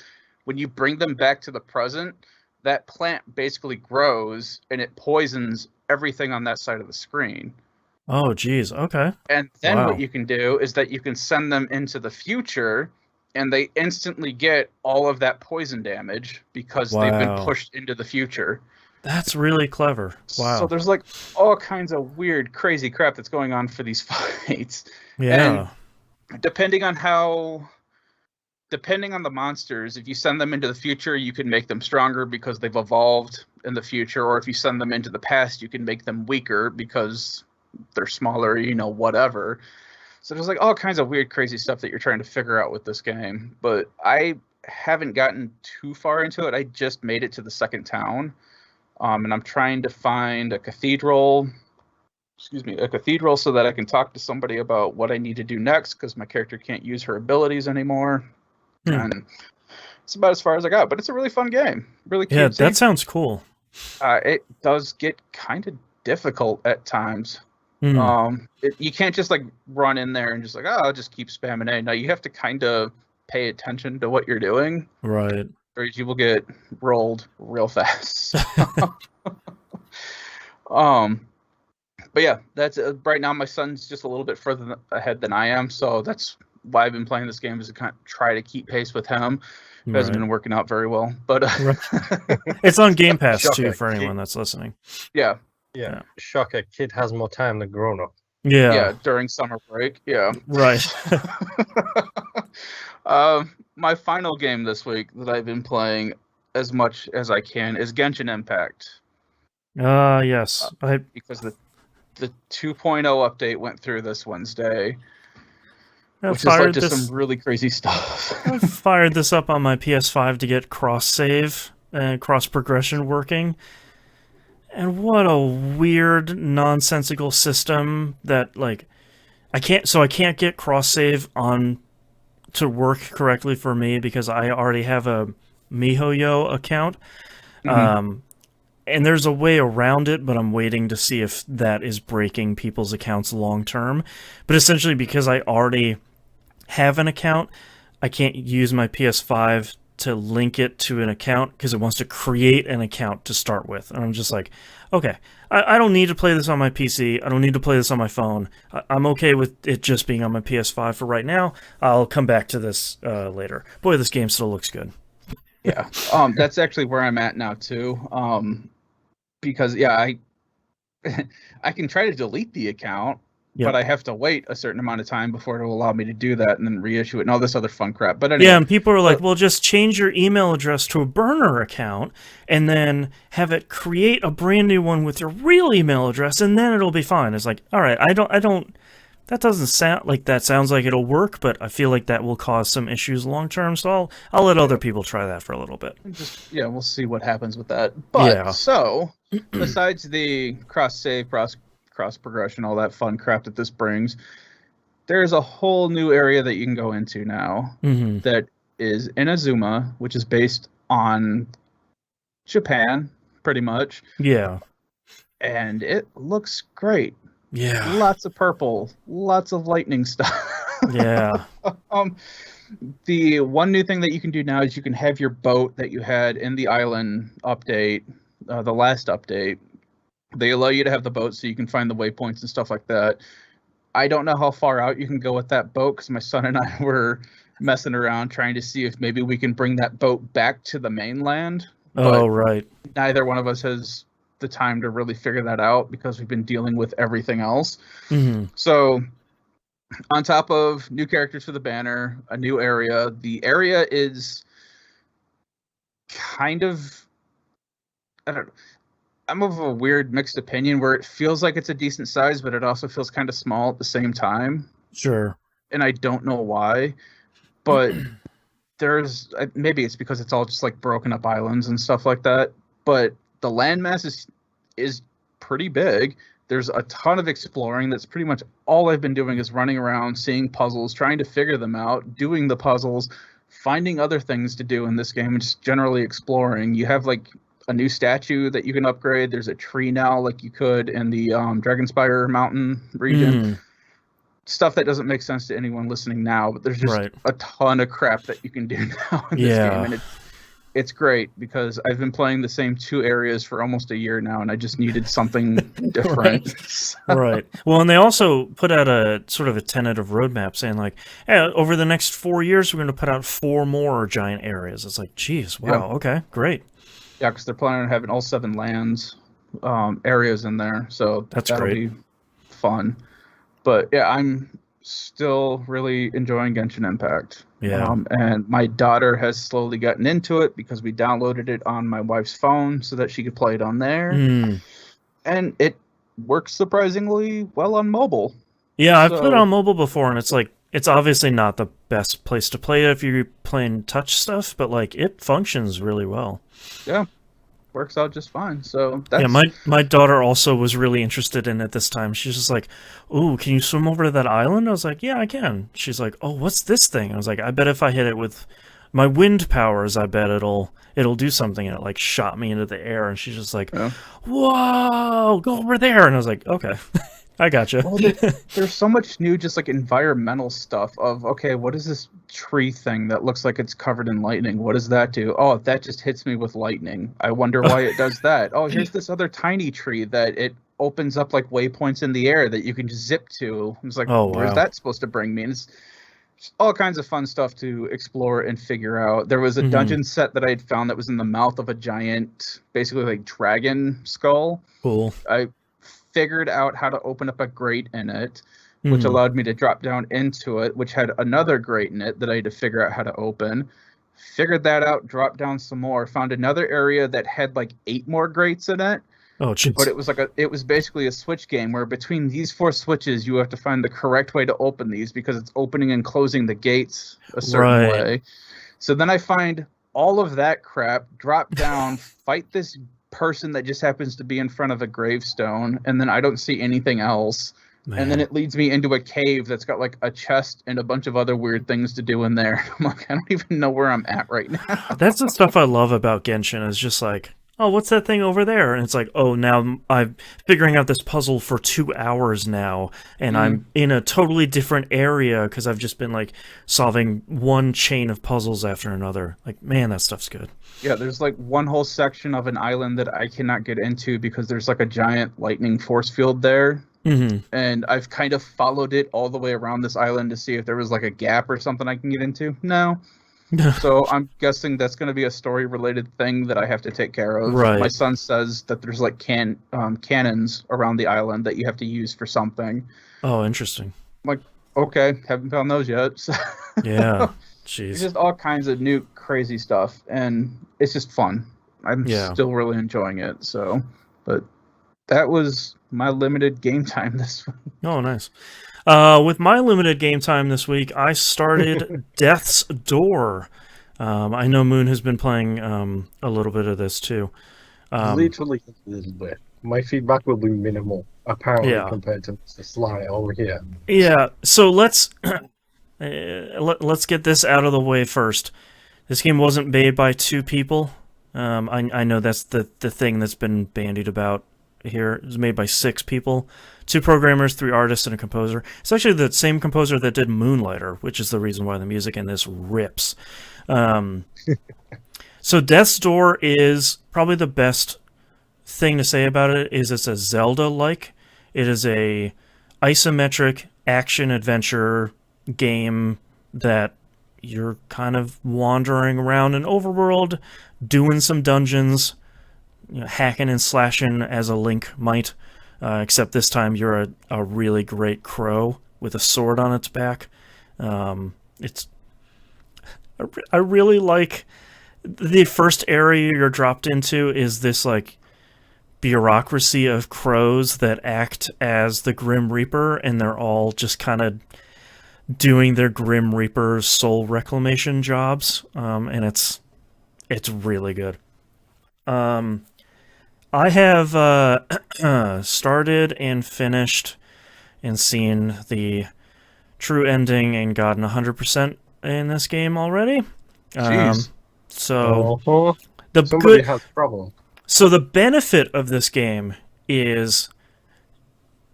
[SPEAKER 1] when you bring them back to the present, that plant basically grows and it poisons everything on that side of the screen.
[SPEAKER 2] Oh, geez. Okay.
[SPEAKER 1] And then what you can do is that you can send them into the future, and they instantly get all of that poison damage because they've been pushed into the future.
[SPEAKER 2] That's really clever. Wow.
[SPEAKER 1] So there's like all kinds of weird, crazy crap that's going on for these fights.
[SPEAKER 2] Yeah.
[SPEAKER 1] And depending on the monsters, if you send them into the future, you can make them stronger because they've evolved in the future. Or if you send them into the past, you can make them weaker because they're smaller, whatever. So there's like all kinds of weird, crazy stuff that you're trying to figure out with this game. But I haven't gotten too far into it. I just made it to the second town. And I'm trying to find a cathedral so that I can talk to somebody about what I need to do next, because my character can't use her abilities anymore. And it's about as far as I got, but it's a really fun game. Really cute.
[SPEAKER 2] Yeah, that sounds cool.
[SPEAKER 1] It does get kind of difficult at times. You can't just like run in there and just like, I'll just keep spamming A. No, you have to kind of pay attention to what you're doing.
[SPEAKER 2] Right.
[SPEAKER 1] Or you will get rolled real fast. But yeah, that's right now. My son's just a little bit further ahead than I am, so that's why I've been playing this game, is to kind of try to keep pace with him. It hasn't been working out very well, but
[SPEAKER 2] it's on Game Pass too for anyone that's listening.
[SPEAKER 1] Yeah.
[SPEAKER 3] Shocker, kid has more time than grown up.
[SPEAKER 2] Yeah,
[SPEAKER 1] during summer break. Yeah,
[SPEAKER 2] right.
[SPEAKER 1] My final game this week that I've been playing as much as I can is Genshin Impact.
[SPEAKER 2] Yes,
[SPEAKER 1] because the 2.0 update went through this Wednesday, which has led to some really crazy stuff.
[SPEAKER 2] I fired this up on my PS5 to get cross-save and cross-progression working. And what a weird, nonsensical system that, like, I can't get cross-save on to work correctly for me because I already have a MiHoYo account. And there's a way around it, but I'm waiting to see if that is breaking people's accounts long term. But essentially, because I already have an account, I can't use my PS5 to link it to an account because it wants to create an account to start with. And I'm just like, okay, I don't need to play this on my PC. I don't need to play this on my phone. I'm okay with it just being on my PS5 for right now. I'll come back to this later. Boy, this game still looks good.
[SPEAKER 1] Yeah, that's actually where I'm at now too. Because I can try to delete the account, but I have to wait a certain amount of time before it will allow me to do that, and then reissue it and all this other fun crap. But anyway,
[SPEAKER 2] and people are like, well, just change your email address to a burner account and then have it create a brand new one with your real email address, and then it'll be fine. It's like, all right, I don't. That doesn't sound like that. Sounds like it'll work, but I feel like that will cause some issues long term. So I'll let other people try that for a little bit.
[SPEAKER 1] We'll see what happens with that. But so besides the cross save, cross progression, all that fun crap that this brings. There's a whole new area that you can go into now that is Inazuma, which is based on Japan, pretty much.
[SPEAKER 2] Yeah.
[SPEAKER 1] And it looks great.
[SPEAKER 2] Yeah.
[SPEAKER 1] Lots of purple, lots of lightning stuff.
[SPEAKER 2] Yeah.
[SPEAKER 1] The one new thing that you can do now is you can have your boat that you had in the island update, the last update. They allow you to have the boat so you can find the waypoints and stuff like that. I don't know how far out you can go with that boat because my son and I were messing around trying to see if maybe we can bring that boat back to the mainland.
[SPEAKER 2] Oh, right.
[SPEAKER 1] Neither one of us has the time to really figure that out because we've been dealing with everything else. So on top of new characters for the banner, a new area, the area is kind of, I don't know, I'm of a weird mixed opinion where it feels like it's a decent size, but it also feels kind of small at the same time.
[SPEAKER 2] Sure.
[SPEAKER 1] And I don't know why, but maybe it's because it's all just like broken up islands and stuff like that. But the landmass is pretty big. There's a ton of exploring. That's pretty much all I've been doing is running around, seeing puzzles, trying to figure them out, doing the puzzles, finding other things to do in this game, and just generally exploring. You have like a new statue that you can upgrade. There's a tree now like you could in the Dragonspire Mountain region. Stuff that doesn't make sense to anyone listening now, but there's just a ton of crap that you can do now in this game. And it's great because I've been playing the same 2 areas for almost a year now, and I just needed something different.
[SPEAKER 2] Right. Well, and they also put out a sort of a tentative roadmap saying like, hey, over the next 4 years, we're going to put out 4 more giant areas. It's like, geez, wow, okay, great.
[SPEAKER 1] Yeah, because they're planning on having all 7 lands areas in there, so that'll be fun. But yeah, I'm still really enjoying Genshin Impact.
[SPEAKER 2] Yeah.
[SPEAKER 1] And my daughter has slowly gotten into it because we downloaded it on my wife's phone so that she could play it on there. And it works surprisingly well on mobile.
[SPEAKER 2] Yeah, I've played it on mobile before, and it's like, it's obviously not the best place to play it if you're playing touch stuff, but like it functions really well.
[SPEAKER 1] Yeah. Works out just fine. So that's...
[SPEAKER 2] Yeah, my daughter also was really interested in it this time. She's just like, "Ooh, can you swim over to that island?" I was like, "Yeah, I can." She's like, "Oh, what's this thing?" I was like, "I bet if I hit it with my wind powers, I bet it'll do something." And it like shot me into the air, and she's just like, "Whoa, go over there!" And I was like, "Okay." I gotcha.
[SPEAKER 1] Well, there's so much new just like environmental stuff of, okay, what is this tree thing that looks like it's covered in lightning? What does that do? Oh, that just hits me with lightning. I wonder why it does that. Oh, here's this other tiny tree that it opens up like waypoints in the air that you can just zip to. It's like, where's that supposed to bring me? And it's all kinds of fun stuff to explore and figure out. There was a dungeon set that I had found that was in the mouth of a giant, basically like dragon skull.
[SPEAKER 2] Cool.
[SPEAKER 1] I figured out how to open up a grate in it, which allowed me to drop down into it, which had another grate in it that I had to figure out how to open. Figured that out, dropped down some more, found another area that had like 8 more grates in it.
[SPEAKER 2] Oh, jeez.
[SPEAKER 1] But it was basically a switch game where between these 4 switches, you have to find the correct way to open these because it's opening and closing the gates a certain way. So then I find all of that crap, drop down, fight this person that just happens to be in front of a gravestone, and then I don't see anything else. Man. And then it leads me into a cave that's got like a chest and a bunch of other weird things to do in there. I'm like, I don't even know where I'm at right now.
[SPEAKER 2] That's the stuff I love about Genshin, is just like, oh, what's that thing over there? And it's like, oh, now I'm figuring out this puzzle for 2 hours now, and I'm in a totally different area because I've just been like solving one chain of puzzles after another. Like, man, that stuff's good.
[SPEAKER 1] Yeah, there's like one whole section of an island that I cannot get into because there's like a giant lightning force field there. And I've kind of followed it all the way around this island to see if there was like a gap or something I can get into. No. So I'm guessing that's going to be a story-related thing that I have to take care of.
[SPEAKER 2] Right.
[SPEAKER 1] My son says that there's like cannons around the island that you have to use for something.
[SPEAKER 2] Oh, interesting.
[SPEAKER 1] I'm like, okay, haven't found those yet. So
[SPEAKER 2] yeah, jeez.
[SPEAKER 1] It's just all kinds of new crazy stuff, and it's just fun. I'm still really enjoying it. So, but that was my limited game time this week.
[SPEAKER 2] Oh, nice. With my limited game time this week, I started Death's Door. I know Moon has been playing a little bit of this too.
[SPEAKER 3] Literally a little bit. my feedback will be minimal, apparently,
[SPEAKER 2] Yeah.
[SPEAKER 3] compared to Mr. Sly over here.
[SPEAKER 2] Yeah. So let's get this out of the way first. This game wasn't made by two people. I know that's the thing that's been bandied about here. It was made by 6 people. 2 programmers, 3 artists, and a composer. It's actually the same composer that did Moonlighter, which is the reason why the music in this rips. So Death's Door is probably the best thing to say about it is it's a Zelda-like. It is a isometric action-adventure game that you're kind of wandering around an overworld, doing some dungeons, hacking and slashing as a Link might, except this time you're a really great crow with a sword on its back. I really like the first area you're dropped into is this like bureaucracy of crows that act as the Grim Reaper, and they're all just kind of doing their Grim Reaper soul reclamation jobs, and it's really good. I have started and finished and seen the true ending and gotten 100% in this game already. So the
[SPEAKER 3] somebody has a problem.
[SPEAKER 2] So the benefit of this game is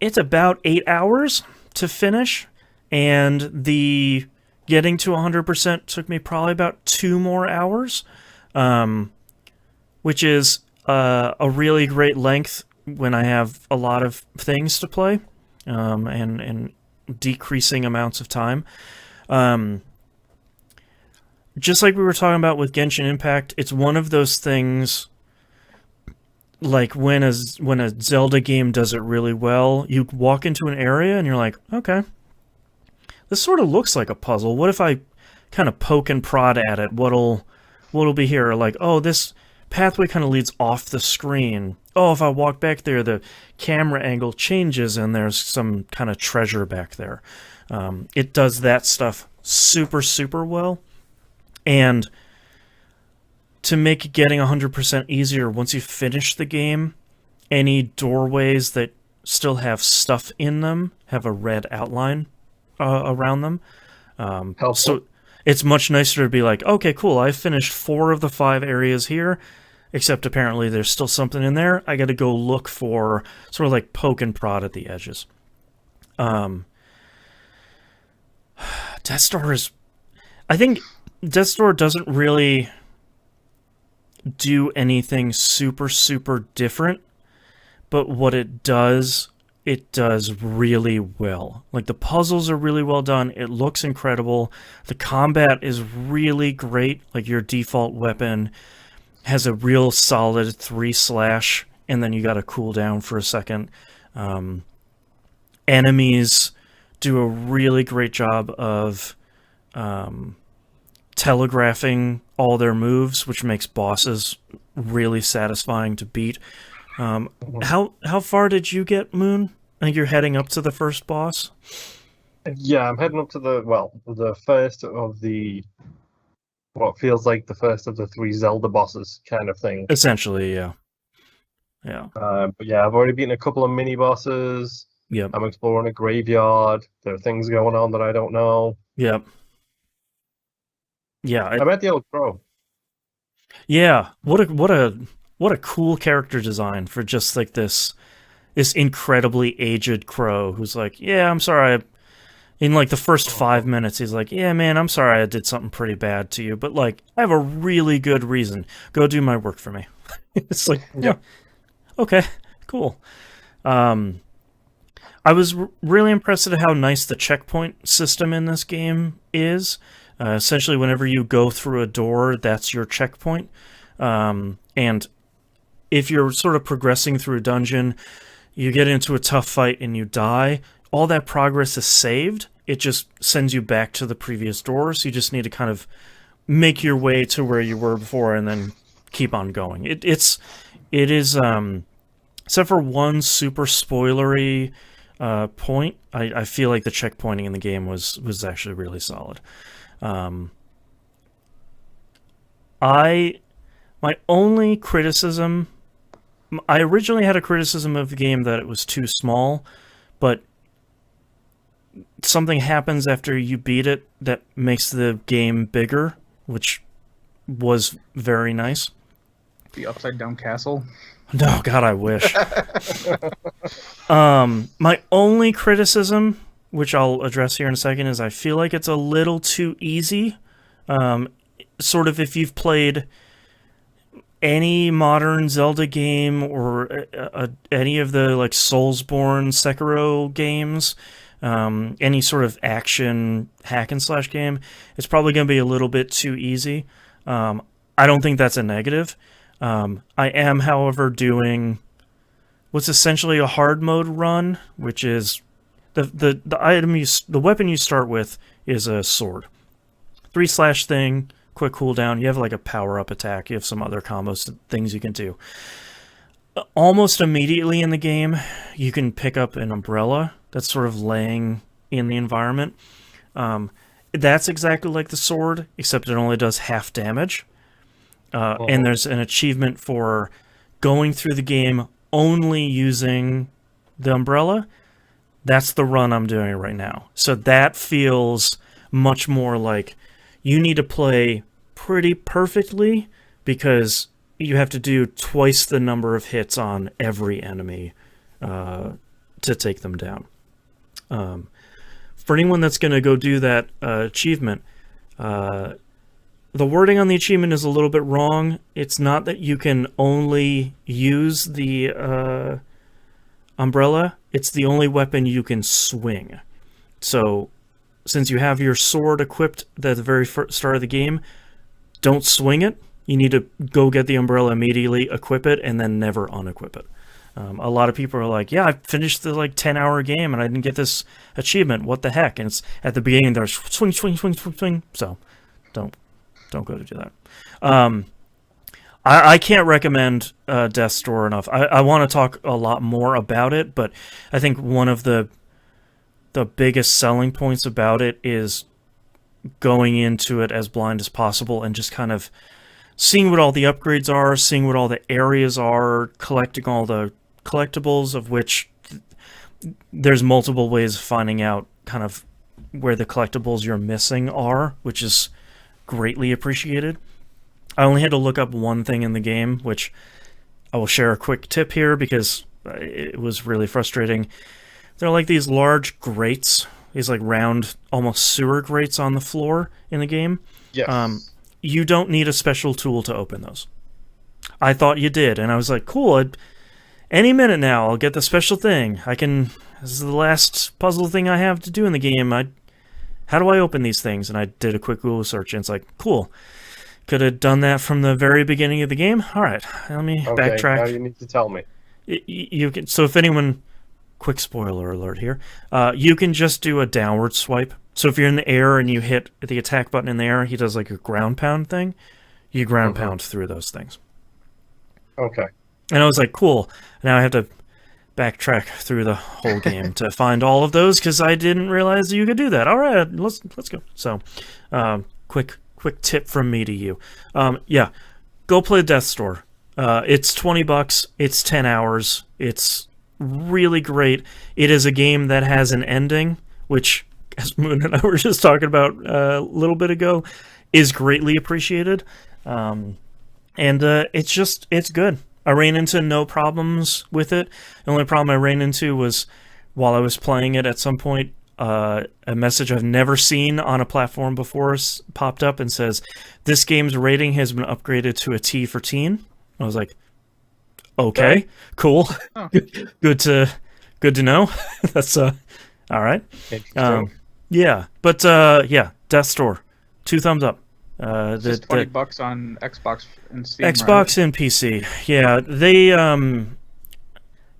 [SPEAKER 2] it's about 8 hours to finish, and the getting to 100% took me probably about 2 more hours, which is a really great length when I have a lot of things to play, and decreasing amounts of time. Just like we were talking about with Genshin Impact, it's one of those things. Like when a Zelda game does it really well, you walk into an area and you're like, okay, this sort of looks like a puzzle. What if I kind of poke and prod at it? What'll be here? Or like, oh, this pathway kind of leads off the screen. Oh, if I walk back there, the camera angle changes and there's some kind of treasure back there. It does that stuff super, super well. And to make getting 100% easier, once you finish the game, any doorways that still have stuff in them have a red outline around them. So it's much nicer to be like, okay, cool, I finished 4 of the 5 areas here, except apparently there's still something in there. I got to go look for sort of like poke and prod at the edges. Death's Door is... I think Death's Door doesn't really do anything super, super different, but what it does really well. Like, the puzzles are really well done. It looks incredible. The combat is really great. Like, your default weapon has a real solid 3/, and then you got to cool down for a second. Enemies do a really great job of telegraphing all their moves, which makes bosses really satisfying to beat. How far did you get, Moon? I think you're heading up to the first boss.
[SPEAKER 3] Yeah, I'm heading up to the first of what feels like the first of the 3 Zelda bosses kind of thing.
[SPEAKER 2] Essentially, yeah.
[SPEAKER 3] But yeah, I've already beaten a couple of mini bosses.
[SPEAKER 2] Yep.
[SPEAKER 3] I'm exploring a graveyard. There are things going on that I don't know.
[SPEAKER 2] Yep. Yeah.
[SPEAKER 3] I met the old crow.
[SPEAKER 2] Yeah. What a cool character design for just like this incredibly aged crow who's like, yeah, I'm sorry. In like the first 5 minutes, he's like, yeah, man, I'm sorry I did something pretty bad to you, but like, I have a really good reason. Go do my work for me. It's like, yeah, okay, cool. I was really impressed at how nice the checkpoint system in this game is. Essentially, whenever you go through a door, that's your checkpoint. And if you're sort of progressing through a dungeon, you get into a tough fight and you die, all that progress is saved. It just sends you back to the previous door, so you just need to kind of make your way to where you were before and then keep on going. It is, except for one super spoilery point, I feel like the checkpointing in the game was actually really solid. My only criticism I originally had a criticism of the game that it was too small, but something happens after you beat it that makes the game bigger, which was very nice.
[SPEAKER 1] The upside down castle.
[SPEAKER 2] No, God, I wish. My only criticism, which I'll address here in a second, is I feel like it's a little too easy. Sort of if you've played any modern Zelda game or any of the like Soulsborne, Sekiro games, any sort of action hack and slash game, it's probably going to be a little bit too easy. I don't think that's a negative. I am, however, doing what's essentially a hard mode run, which is the weapon you start with is a sword. 3-slash thing, quick cooldown. You have like a power-up attack. You have some other combos, things you can do. Almost immediately in the game, you can pick up an umbrella that's sort of laying in the environment. That's exactly like the sword, except it only does half damage. And there's an achievement for going through the game only using the umbrella. That's the run I'm doing right now. So that feels much more like you need to play pretty perfectly because you have to do twice the number of hits on every enemy to take them down. For anyone that's going to go do that achievement, the wording on the achievement is a little bit wrong. It's not that you can only use the umbrella. It's the only weapon you can swing. So, since you have your sword equipped at the very start of the game, don't swing it. You need to go get the umbrella immediately, equip it, and then never unequip it. A lot of people are like, yeah, I finished the 10-hour game and I didn't get this achievement. What the heck? And it's at the beginning there's swing, swing, swing, swing, swing. So, don't go to do that. I can't recommend Death's Door enough. I want to talk a lot more about it, but I think one of the biggest selling points about it is going into it as blind as possible and just kind of seeing what all the upgrades are, seeing what all the areas are, collecting all the collectibles, of which there's multiple ways of finding out kind of where the collectibles you're missing are, which is greatly appreciated. I only had to look up one thing in the game, which I will share a quick tip here because it was really frustrating. They're like these large grates, these like round, almost sewer grates on the floor in the game.
[SPEAKER 3] Yes.
[SPEAKER 2] You don't need a special tool to open those. I thought you did, and I was like, cool, any minute now I'll get the special thing. This is the last puzzle thing I have to do in the game. How do I open these things? And I did a quick Google search, and it's like, cool. Could have done that from the very beginning of the game. All right, let me backtrack.
[SPEAKER 3] Now you need to tell me.
[SPEAKER 2] You can. So if anyone, quick spoiler alert here, you can just do a downward swipe. So if you're in the air and you hit the attack button in the air, he does like a ground pound thing. You ground pound through those things.
[SPEAKER 3] Okay.
[SPEAKER 2] And I was like, cool. Now I have to backtrack through the whole game to find all of those because I didn't realize you could do that. All right, let's go. So, quick tip from me to you. Yeah, go play Death's Door. It's $20. It's 10 hours. It's really great. It is a game that has an ending, which, as Moon and I were just talking about a little bit ago, is greatly appreciated. And it's good. I ran into no problems with it. The only problem I ran into was while I was playing it at some point, a message I've never seen on a platform before popped up and says, this game's rating has been upgraded to a T for teen. I was like, okay, cool. Oh. Good to know. That's all right. Yeah, but yeah, Death's Door, 2 thumbs up.
[SPEAKER 1] It's $20 on Xbox and Steam.
[SPEAKER 2] Xbox and PC. Yeah, they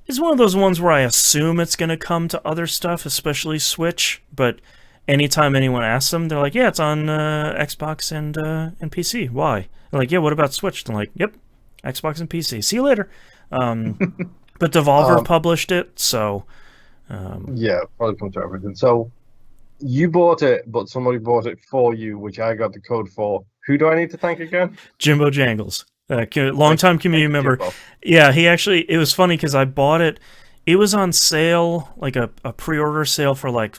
[SPEAKER 2] it's one of those ones where I assume it's going to come to other stuff, especially Switch. But anytime anyone asks them, they're like, "Yeah, it's on Xbox and PC." Why? They're like, "Yeah, what about Switch?" They're like, "Yep, Xbox and PC. See you later." But Devolver published it, so
[SPEAKER 3] yeah, probably come to everything. So you bought it, but somebody bought it for you, which I got the code for. Who do I need to thank again?
[SPEAKER 2] Jimbo Jangles. Long-time community member.
[SPEAKER 3] Jimbo.
[SPEAKER 2] Yeah, it was funny because I bought it. It was on sale, like a pre-order sale for like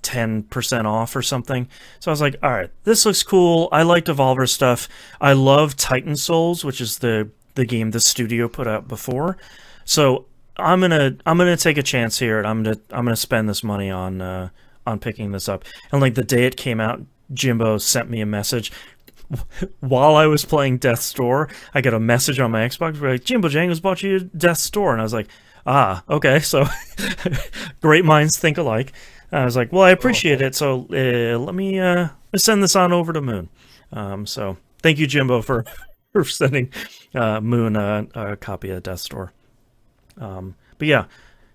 [SPEAKER 2] 10% off or something. So I was like, all right, this looks cool. I like Devolver stuff. I love Titan Souls, which is the game the studio put out before. So I'm gonna take a chance here, and I'm gonna spend this money on picking this up. And like the day it came out, Jimbo sent me a message. While I was playing Death's Door, I got a message on my Xbox where like, Jimbo Jangles bought you Death's Door, and I was like, okay, so great minds think alike. I was like, well, I appreciate it, so let me send this on over to Moon. So thank you, Jimbo, for sending Moon a copy of Death's Door. But yeah,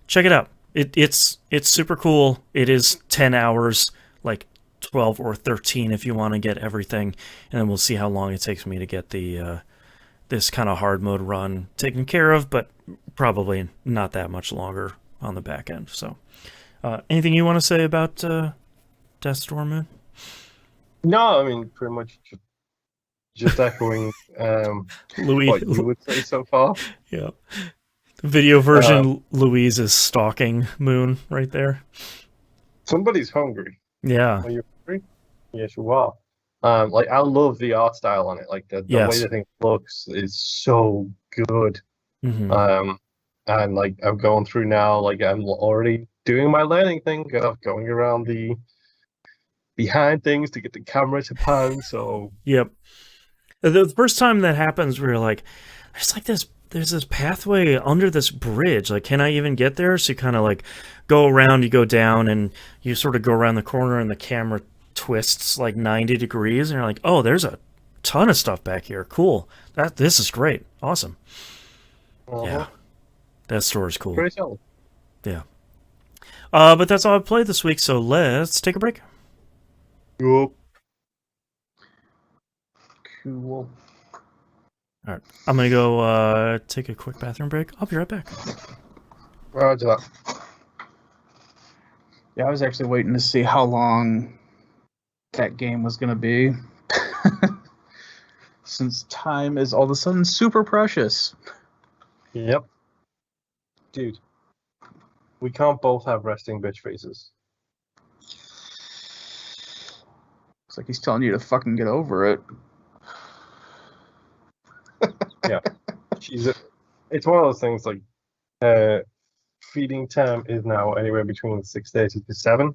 [SPEAKER 2] check it out. It's super cool. It is 10 hours, like 12 or 13 if you want to get everything, and then we'll see how long it takes me to get the this kind of hard mode run taken care of, but probably not that much longer on the back end. So anything you want to say about Death's Door, Moon?
[SPEAKER 3] No, I mean, pretty much just echoing
[SPEAKER 2] Louis,
[SPEAKER 3] what you would say so far.
[SPEAKER 2] Yeah. Video version, Louise is stalking Moon right there.
[SPEAKER 3] Somebody's hungry.
[SPEAKER 2] Yeah.
[SPEAKER 3] Are you hungry? Yes, you are. Like, I love the art style on it. Like, the way the thing looks is so good.
[SPEAKER 2] Mm-hmm.
[SPEAKER 3] And like, I'm going through now, like, I'm already doing my learning thing of going around the behind things to get the camera to pan. So
[SPEAKER 2] yep. The first time that happens, we're like, there's this pathway under this bridge. Like, can I even get there? So you kind of like go around, you go down, and you sort of go around the corner, and the camera twists like 90 degrees, and you're like, oh, there's a ton of stuff back here. Cool. This is great. Awesome. Yeah. That store is cool.
[SPEAKER 3] Pretty solid.
[SPEAKER 2] Yeah. But that's all I've played this week, so let's take a break.
[SPEAKER 3] Yup.
[SPEAKER 1] Cool.
[SPEAKER 2] All right. I'm going to go take a quick bathroom break. I'll be right back.
[SPEAKER 3] Roger that.
[SPEAKER 1] Yeah, I was actually waiting to see how long that game was going to be. Since time is all of a sudden super precious.
[SPEAKER 3] Yep. Dude, we can't both have resting bitch faces.
[SPEAKER 1] Looks like he's telling you to fucking get over it.
[SPEAKER 3] Yeah. It's one of those things like feeding time is now anywhere between 6 days to 7.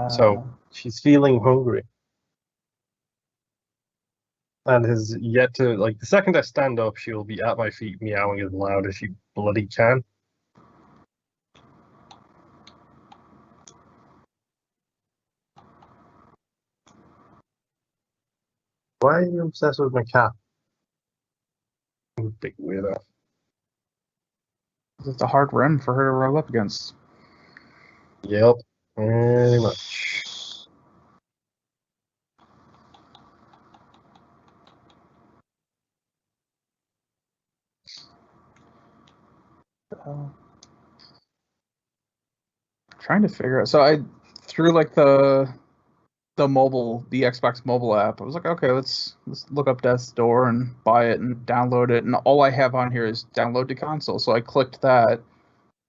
[SPEAKER 3] So she's feeling hungry. And has yet to, like, the second I stand up, she'll be at my feet meowing as loud as she bloody can. Why are you obsessed with my cat? You big weirdo.
[SPEAKER 1] It's a hard rim for her to roll up against.
[SPEAKER 3] Yep, very much.
[SPEAKER 1] Trying to figure out. So I through like the Xbox mobile app. I was like, okay, let's look up Death's Door and buy it and download it. And all I have on here is download to console. So I clicked that,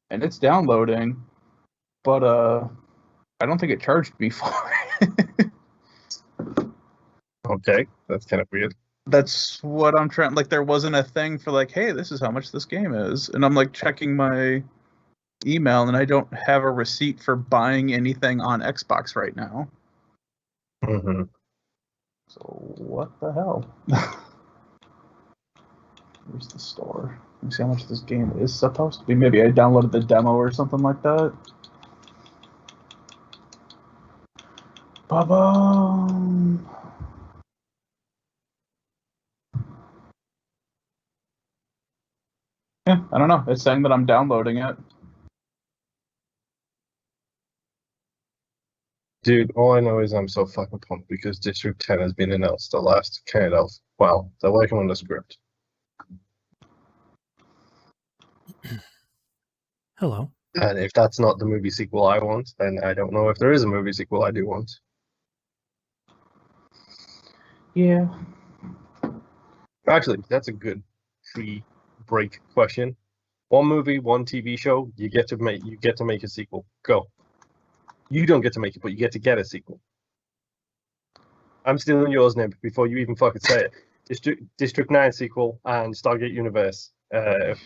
[SPEAKER 1] and it's downloading, but I don't think it charged me for it.
[SPEAKER 3] Okay, that's kind of weird.
[SPEAKER 1] That's what I'm trying. Like, there wasn't a thing for like, hey, this is how much this game is, and I'm like checking my email, and I don't have a receipt for buying anything on Xbox right now.
[SPEAKER 3] Mm-hmm.
[SPEAKER 1] So what the hell? Where's the store? Let me see how much this game is supposed to be. Maybe I downloaded the demo or something like that. Ba-bum. Yeah, I don't know. It's saying that I'm downloading it.
[SPEAKER 3] Dude, all I know is I'm so fucking pumped because District 10 has been announced. The last kind of, well, they're working on the script.
[SPEAKER 2] Hello.
[SPEAKER 3] And if that's not the movie sequel I want, then I don't know if there is a movie sequel I do want.
[SPEAKER 1] Yeah.
[SPEAKER 3] Actually, that's a good pre-break question. One movie, one TV show, you get to make a sequel. Go. You don't get to make it, but you get a sequel. I'm stealing yours, Nib, before you even fucking say it. District 9 sequel and Stargate Universe.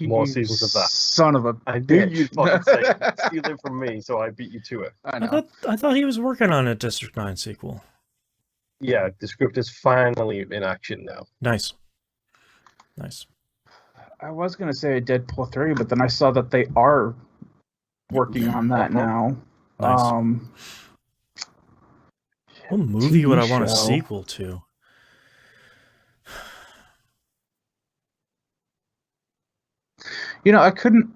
[SPEAKER 3] More seasons of that.
[SPEAKER 1] Son of a
[SPEAKER 3] I knew
[SPEAKER 1] bitch.
[SPEAKER 3] you'd fucking say it. Steal it from me, so I beat you to it.
[SPEAKER 1] I know.
[SPEAKER 2] I thought he was working on a District 9 sequel.
[SPEAKER 3] Yeah, the script is finally in action now.
[SPEAKER 2] Nice.
[SPEAKER 1] I was gonna say Deadpool 3, but then I saw that they are working on that now.
[SPEAKER 2] Nice. What movie
[SPEAKER 1] TV
[SPEAKER 2] would I want a
[SPEAKER 1] show.
[SPEAKER 2] sequel to?
[SPEAKER 1] You know, I couldn't.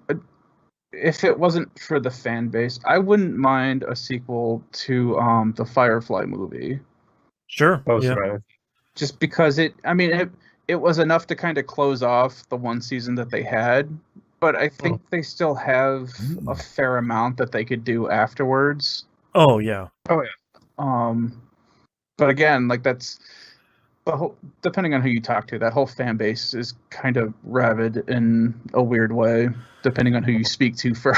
[SPEAKER 1] If it wasn't for the fan base, I wouldn't mind a sequel to the Firefly movie.
[SPEAKER 2] Sure.
[SPEAKER 3] Oh,
[SPEAKER 2] yeah.
[SPEAKER 3] sorry.
[SPEAKER 1] Just because it was enough to kind of close off the one season that they had, but I think they still have a fair amount that they could do afterwards.
[SPEAKER 2] Oh yeah.
[SPEAKER 1] But again, like that's the whole, depending on who you talk to, that whole fan base is kind of rabid in a weird way, depending on who you speak to for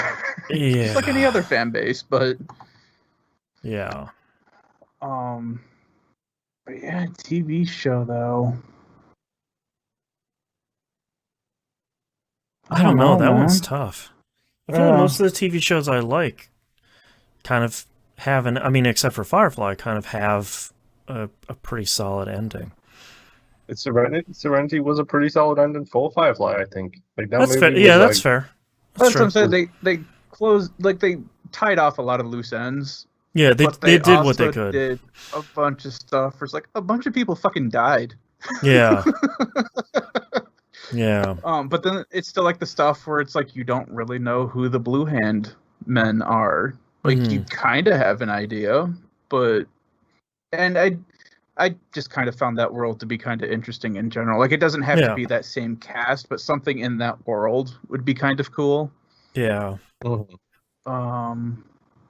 [SPEAKER 2] Yeah.
[SPEAKER 1] just like any other fan base, but
[SPEAKER 2] yeah.
[SPEAKER 1] But yeah, TV show though.
[SPEAKER 2] I don't know. That
[SPEAKER 1] man.
[SPEAKER 2] one's tough. I feel like most of the TV shows I like kind of have I mean, except for Firefly, kind of have a pretty solid ending.
[SPEAKER 3] Serenity was a pretty solid ending for Firefly, I think. Like that
[SPEAKER 2] That's
[SPEAKER 3] movie
[SPEAKER 2] fair.
[SPEAKER 3] was
[SPEAKER 2] Yeah,
[SPEAKER 3] like,
[SPEAKER 2] that's fair.
[SPEAKER 1] That's
[SPEAKER 2] true.
[SPEAKER 1] what I'm saying. They closed, like they tied off a lot of loose ends.
[SPEAKER 2] Yeah, they
[SPEAKER 1] but
[SPEAKER 2] did what they
[SPEAKER 1] also
[SPEAKER 2] could.
[SPEAKER 1] Did a bunch of stuff. Where it's like a bunch of people fucking died.
[SPEAKER 2] Yeah. Yeah.
[SPEAKER 1] But then it's still like the stuff where it's like you don't really know who the Blue Hand men are. Like you kind of have an idea, but I just kind of found that world to be kind of interesting in general. Like it doesn't have to be that same cast, but something in that world would be kind of cool.
[SPEAKER 2] Yeah.
[SPEAKER 1] But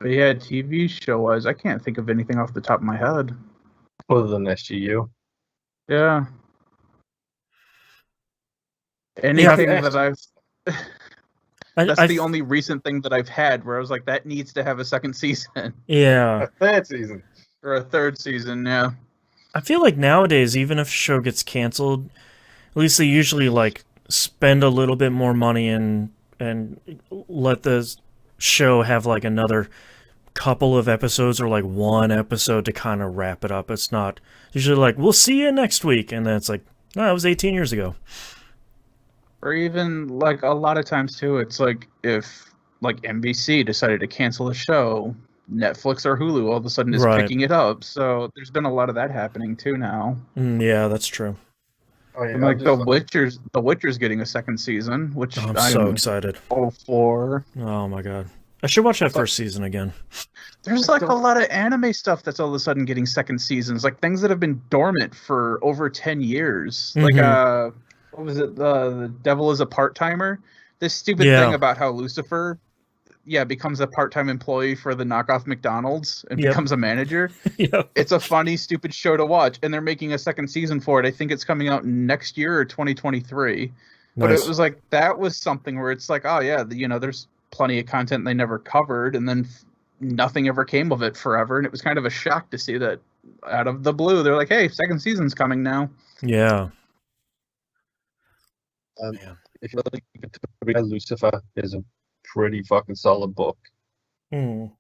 [SPEAKER 1] yeah, TV show wise, I can't think of anything off the top of my head.
[SPEAKER 3] Other than SGU.
[SPEAKER 1] Yeah. Anything that I've that's the only recent thing that I've had where I was like, that needs to have a second season.
[SPEAKER 2] Yeah.
[SPEAKER 3] A third season.
[SPEAKER 1] Or a third season, yeah.
[SPEAKER 2] I feel like nowadays, even if a show gets canceled, at least they usually like spend a little bit more money and let the show have like another couple of episodes or like one episode to kind of wrap it up. It's not usually like, we'll see you next week, and then it's like, no, it was 18 years ago.
[SPEAKER 1] Or even like a lot of times too, it's like if like NBC decided to cancel a show, Netflix or Hulu all of a sudden is picking it up. So there's been a lot of that happening too now.
[SPEAKER 2] Yeah, that's true.
[SPEAKER 3] Oh, yeah,
[SPEAKER 1] and like The Witcher's getting a second season, which
[SPEAKER 2] I'm so excited.
[SPEAKER 1] All for.
[SPEAKER 2] Oh my god. I should watch that first season again.
[SPEAKER 1] There's like a lot of anime stuff that's all of a sudden getting second seasons, like things that have been dormant for over 10 years. Like what was it? The Devil is a Part-Timer. This stupid thing about how Lucifer becomes a part-time employee for the knockoff McDonald's and becomes a manager. It's a funny, stupid show to watch, and they're making a second season for it. I think it's coming out next year or 2023. Nice. But it was like, that was something where it's like, oh yeah, there's plenty of content they never covered, and then nothing ever came of it forever, and it was kind of a shock to see that out of the blue, they're like, hey, second season's coming now.
[SPEAKER 2] Yeah.
[SPEAKER 3] If you like Lucifer is a pretty fucking solid book. You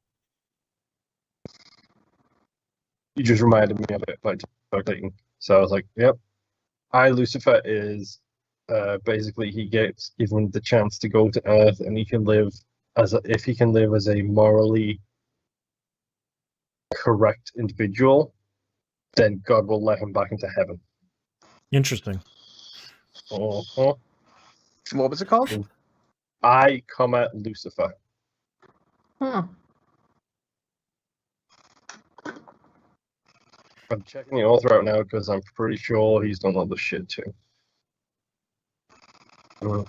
[SPEAKER 3] just reminded me of it by Clayton. So I was like, yep. Lucifer is basically he gets given the chance to go to Earth, and he can live as a morally correct individual, then God will let him back into heaven.
[SPEAKER 2] Interesting.
[SPEAKER 1] What was it called?
[SPEAKER 3] Lucifer.
[SPEAKER 1] Huh.
[SPEAKER 3] I'm checking the author out now because I'm pretty sure he's done other shit too. A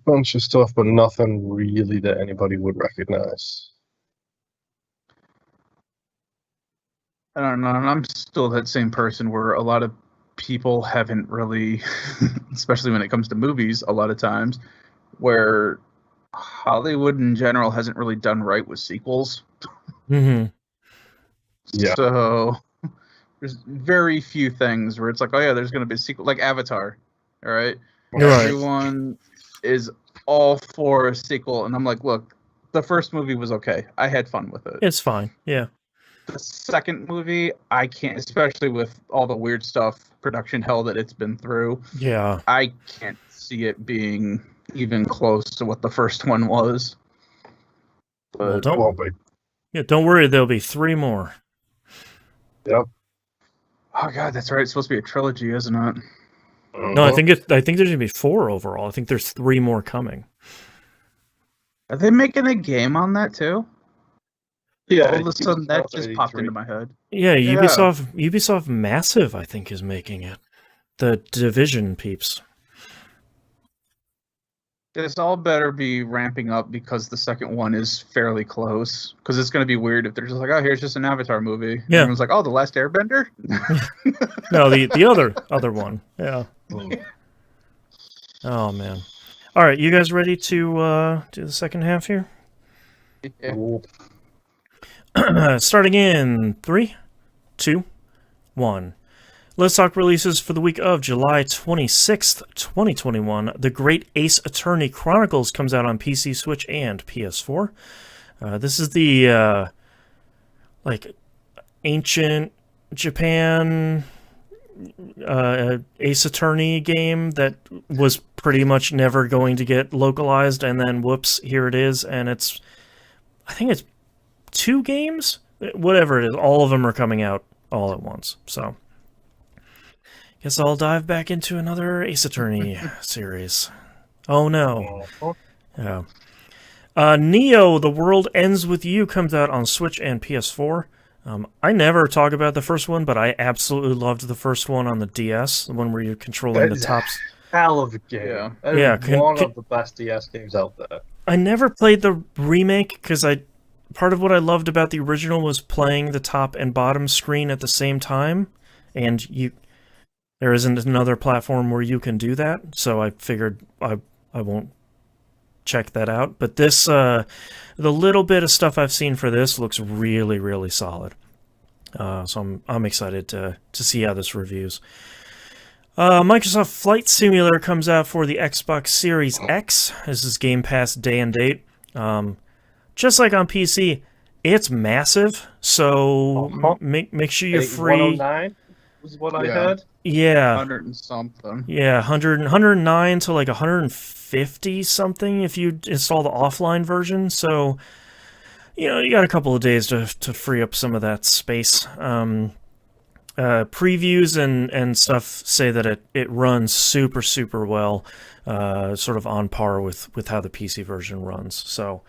[SPEAKER 3] bunch of stuff, but nothing really that anybody would recognize.
[SPEAKER 1] I don't know. I'm still that same person where a lot of people haven't really, especially when it comes to movies, a lot of times, where Hollywood in general hasn't really done right with sequels.
[SPEAKER 2] Mm-hmm.
[SPEAKER 3] Yeah.
[SPEAKER 1] So there's very few things where it's like, oh yeah, there's going to be a sequel, like Avatar. All right.
[SPEAKER 2] Right.
[SPEAKER 1] Everyone is all for a sequel, and I'm like, look, the first movie was okay. I had fun with it.
[SPEAKER 2] It's fine. Yeah.
[SPEAKER 1] The second movie, I can't, especially with all the weird stuff, production hell that it's been through.
[SPEAKER 2] Yeah.
[SPEAKER 1] I can't see it being even close to what the first one was. But
[SPEAKER 2] Well, don't worry. There'll be 3 more.
[SPEAKER 3] Yep.
[SPEAKER 1] oh god, that's right. It's supposed to be a trilogy, isn't it?
[SPEAKER 2] No, I think there's gonna be 4 overall. I think there's 3 more coming.
[SPEAKER 1] Are they making a game on that too?
[SPEAKER 3] Yeah.
[SPEAKER 1] All of a sudden, that just popped into my head.
[SPEAKER 2] Yeah, Ubisoft Massive, I think, is making it. The Division peeps.
[SPEAKER 1] This all better be ramping up because the second one is fairly close. Because it's going to be weird if they're just like, oh, here's just an Avatar movie.
[SPEAKER 2] Yeah.
[SPEAKER 1] Everyone's like, oh, The Last Airbender?
[SPEAKER 2] No, the other one. Yeah. Oh man. All right, you guys ready to do the second half here?
[SPEAKER 1] Yeah.
[SPEAKER 2] Starting in 3, 2, 1. Let's talk releases for the week of July 26th, 2021. The Great Ace Attorney Chronicles comes out on PC, Switch, and PS4. This is the ancient Japan Ace Attorney game that was pretty much never going to get localized, and then whoops, here it is, and I think it's 2 games? Whatever it is, all of them are coming out all at once, so guess I'll dive back into another Ace Attorney series. Oh no. Yeah. Neo, The World Ends With You comes out on Switch and PS4. I never talk about the first one, but I absolutely loved the first one on the DS, the one where you're controlling the tops.
[SPEAKER 3] Hell of a game.
[SPEAKER 2] Yeah.
[SPEAKER 3] One of the best DS games out there.
[SPEAKER 2] I never played the remake because part of what I loved about the original was playing the top and bottom screen at the same time, and there isn't another platform where you can do that, so I figured I won't check that out. But this, the little bit of stuff I've seen for this looks really, really solid. So I'm excited to see how this reviews. Microsoft Flight Simulator comes out for the Xbox Series X. This is Game Pass day and date. Just like on PC, it's massive, so make sure you're free.
[SPEAKER 3] 109 was what I heard.
[SPEAKER 2] Yeah.
[SPEAKER 1] 100 and something.
[SPEAKER 2] Yeah, 109 to like 150 something if you install the offline version. So, you got a couple of days to free up some of that space. Previews and stuff say that it runs super, super well, sort of on par with how the PC version runs. So,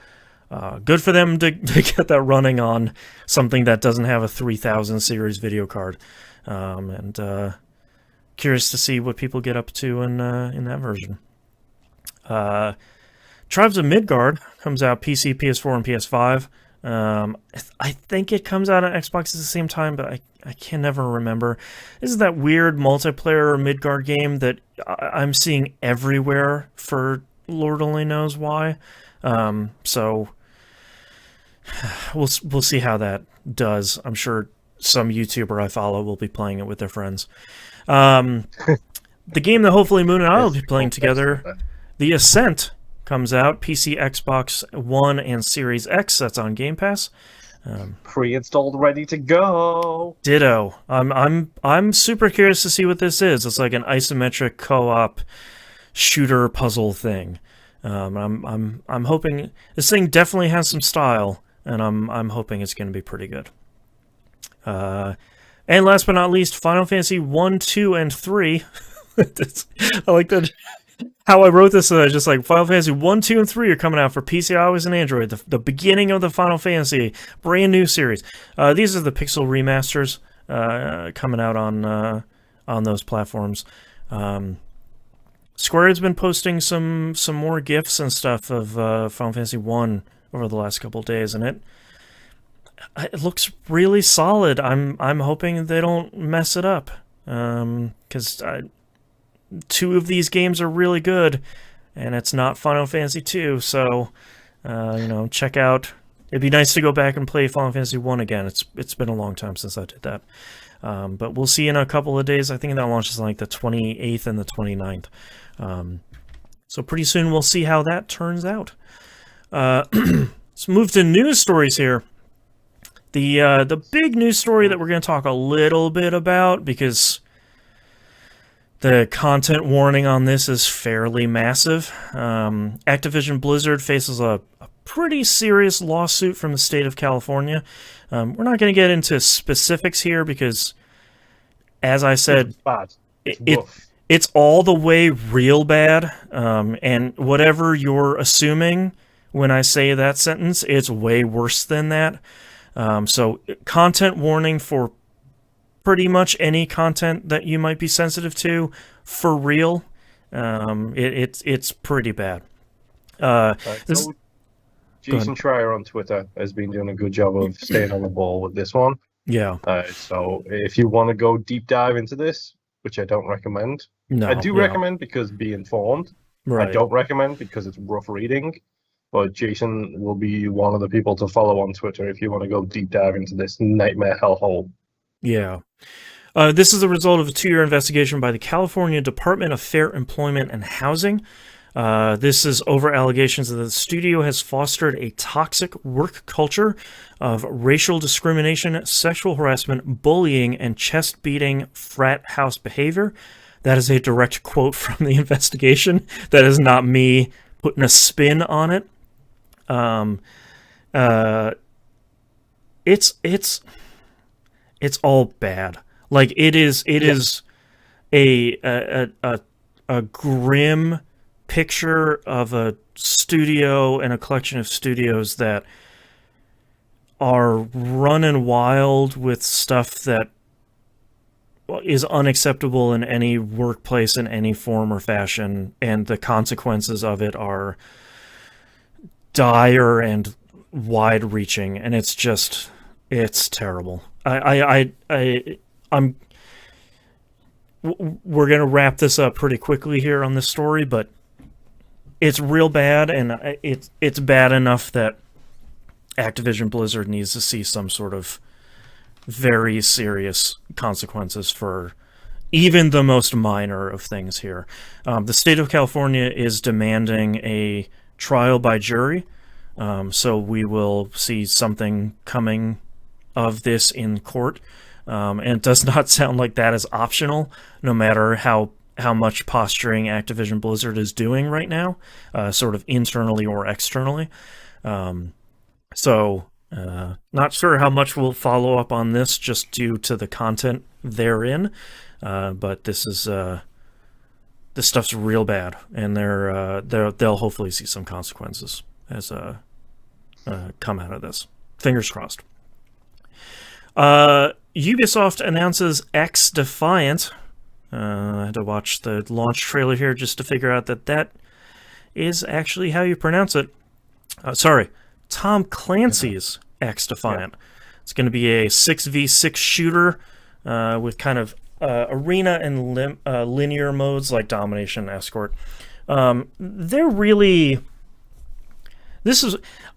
[SPEAKER 2] good for them to get that running on something that doesn't have a 3000 series video card. And curious to see what people get up to in that version. Tribes of Midgard comes out PC, PS4, and PS5. I think it comes out on Xbox at the same time, but I can never remember. This is that weird multiplayer Midgard game that I'm seeing everywhere for Lord only knows why. So we'll see how that does. I'm sure some YouTuber I follow will be playing it with their friends. The game that hopefully Moon and I will be playing together, The Ascent, comes out PC, Xbox One, and Series X. That's on Game Pass.
[SPEAKER 3] Pre-installed, ready to go.
[SPEAKER 2] Ditto. I'm super curious to see what this is. It's like an isometric co-op shooter puzzle thing. I'm hoping this thing definitely has some style, and I'm hoping it's going to be pretty good. And last but not least, Final Fantasy 1, 2, and 3. I like that. How I wrote this, just like Final Fantasy 1, 2, and 3 are coming out for PC, iOS, and Android. The beginning of the Final Fantasy, brand new series. These are the pixel remasters coming out on those platforms. Square has been posting some more GIFs and stuff of Final Fantasy 1 over the last couple of days, and it looks really solid. I'm hoping they don't mess it up, because 2 of these games are really good, and it's not Final Fantasy 2. So, check out. It'd be nice to go back and play Final Fantasy 1 again. It's been a long time since I did that. But we'll see in a couple of days. I think that launches on like the 28th and the 29th. So pretty soon we'll see how that turns out. Let's move to news stories here. The big news story that we're going to talk a little bit about, because the content warning on this is fairly massive. Activision Blizzard faces a pretty serious lawsuit from the state of California. We're not going to get into specifics here because, as I said, it's all the way real bad. And whatever you're assuming when I say that sentence, it's way worse than that. So content warning for pretty much any content that you might be sensitive to, for real. It's pretty bad.
[SPEAKER 3] Jason Schreier on Twitter has been doing a good job of staying on the ball with this one.
[SPEAKER 2] Yeah.
[SPEAKER 3] So if you want to go deep dive into this, which I don't recommend, I do recommend because be informed. Right. I don't recommend because it's rough reading. But Jason will be one of the people to follow on Twitter if you want to go deep dive into this nightmare hellhole.
[SPEAKER 2] Yeah. This is the result of a 2-year investigation by the California Department of Fair Employment and Housing. This is over allegations that the studio has fostered a toxic work culture of racial discrimination, sexual harassment, bullying, and chest-beating frat house behavior. That is a direct quote from the investigation. That is not me putting a spin on it. It's all bad. Like it is a grim picture of a studio and a collection of studios that are running wild with stuff that is unacceptable in any workplace in any form or fashion, and the consequences of it are dire and wide-reaching, and it's terrible. We're gonna wrap this up pretty quickly here on this story, but it's real bad, and it's bad enough that Activision Blizzard needs to see some sort of very serious consequences for even the most minor of things here. The state of California is demanding a trial by jury, so we will see something coming of this in court. And it does not sound like that is optional, no matter how much posturing Activision Blizzard is doing right now, sort of internally or externally. Not sure how much we'll follow up on this just due to the content therein, but this stuff's real bad, and they'll hopefully see some consequences as come out of this. Fingers crossed. Ubisoft announces X Defiant. I had to watch the launch trailer here just to figure out that is actually how you pronounce it. Tom Clancy's X Defiant. Yeah. It's going to be a 6v6 shooter with kind of arena and linear modes like domination and escort. They're really...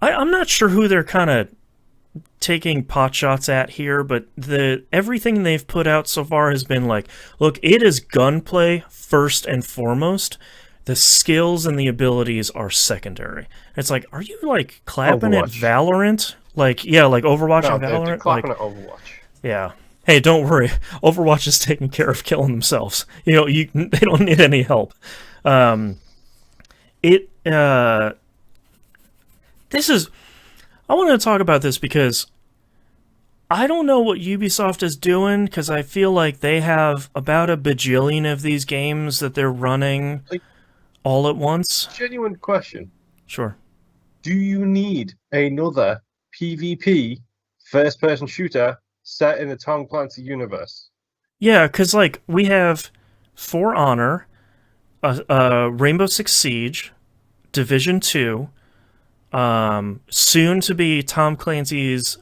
[SPEAKER 2] I'm not sure who they're kind of taking pot shots at here, but everything they've put out so far has been like, look, it is gunplay first and foremost. The skills and the abilities are secondary. It's like, are you like clapping
[SPEAKER 3] Overwatch.
[SPEAKER 2] At Valorant? Like, yeah, like Overwatch and Valorant?
[SPEAKER 3] They're clapping at Overwatch.
[SPEAKER 2] Yeah. Hey, don't worry. Overwatch is taking care of killing themselves. They don't need any help. I wanted to talk about this because I don't know what Ubisoft is doing, because I feel like they have about a bajillion of these games that they're running all at once.
[SPEAKER 3] Genuine question.
[SPEAKER 2] Sure.
[SPEAKER 3] Do you need another PvP first-person shooter set in the Tom Clancy universe?
[SPEAKER 2] Yeah, because we have For Honor, Rainbow Six Siege, Division 2, soon to be Tom Clancy's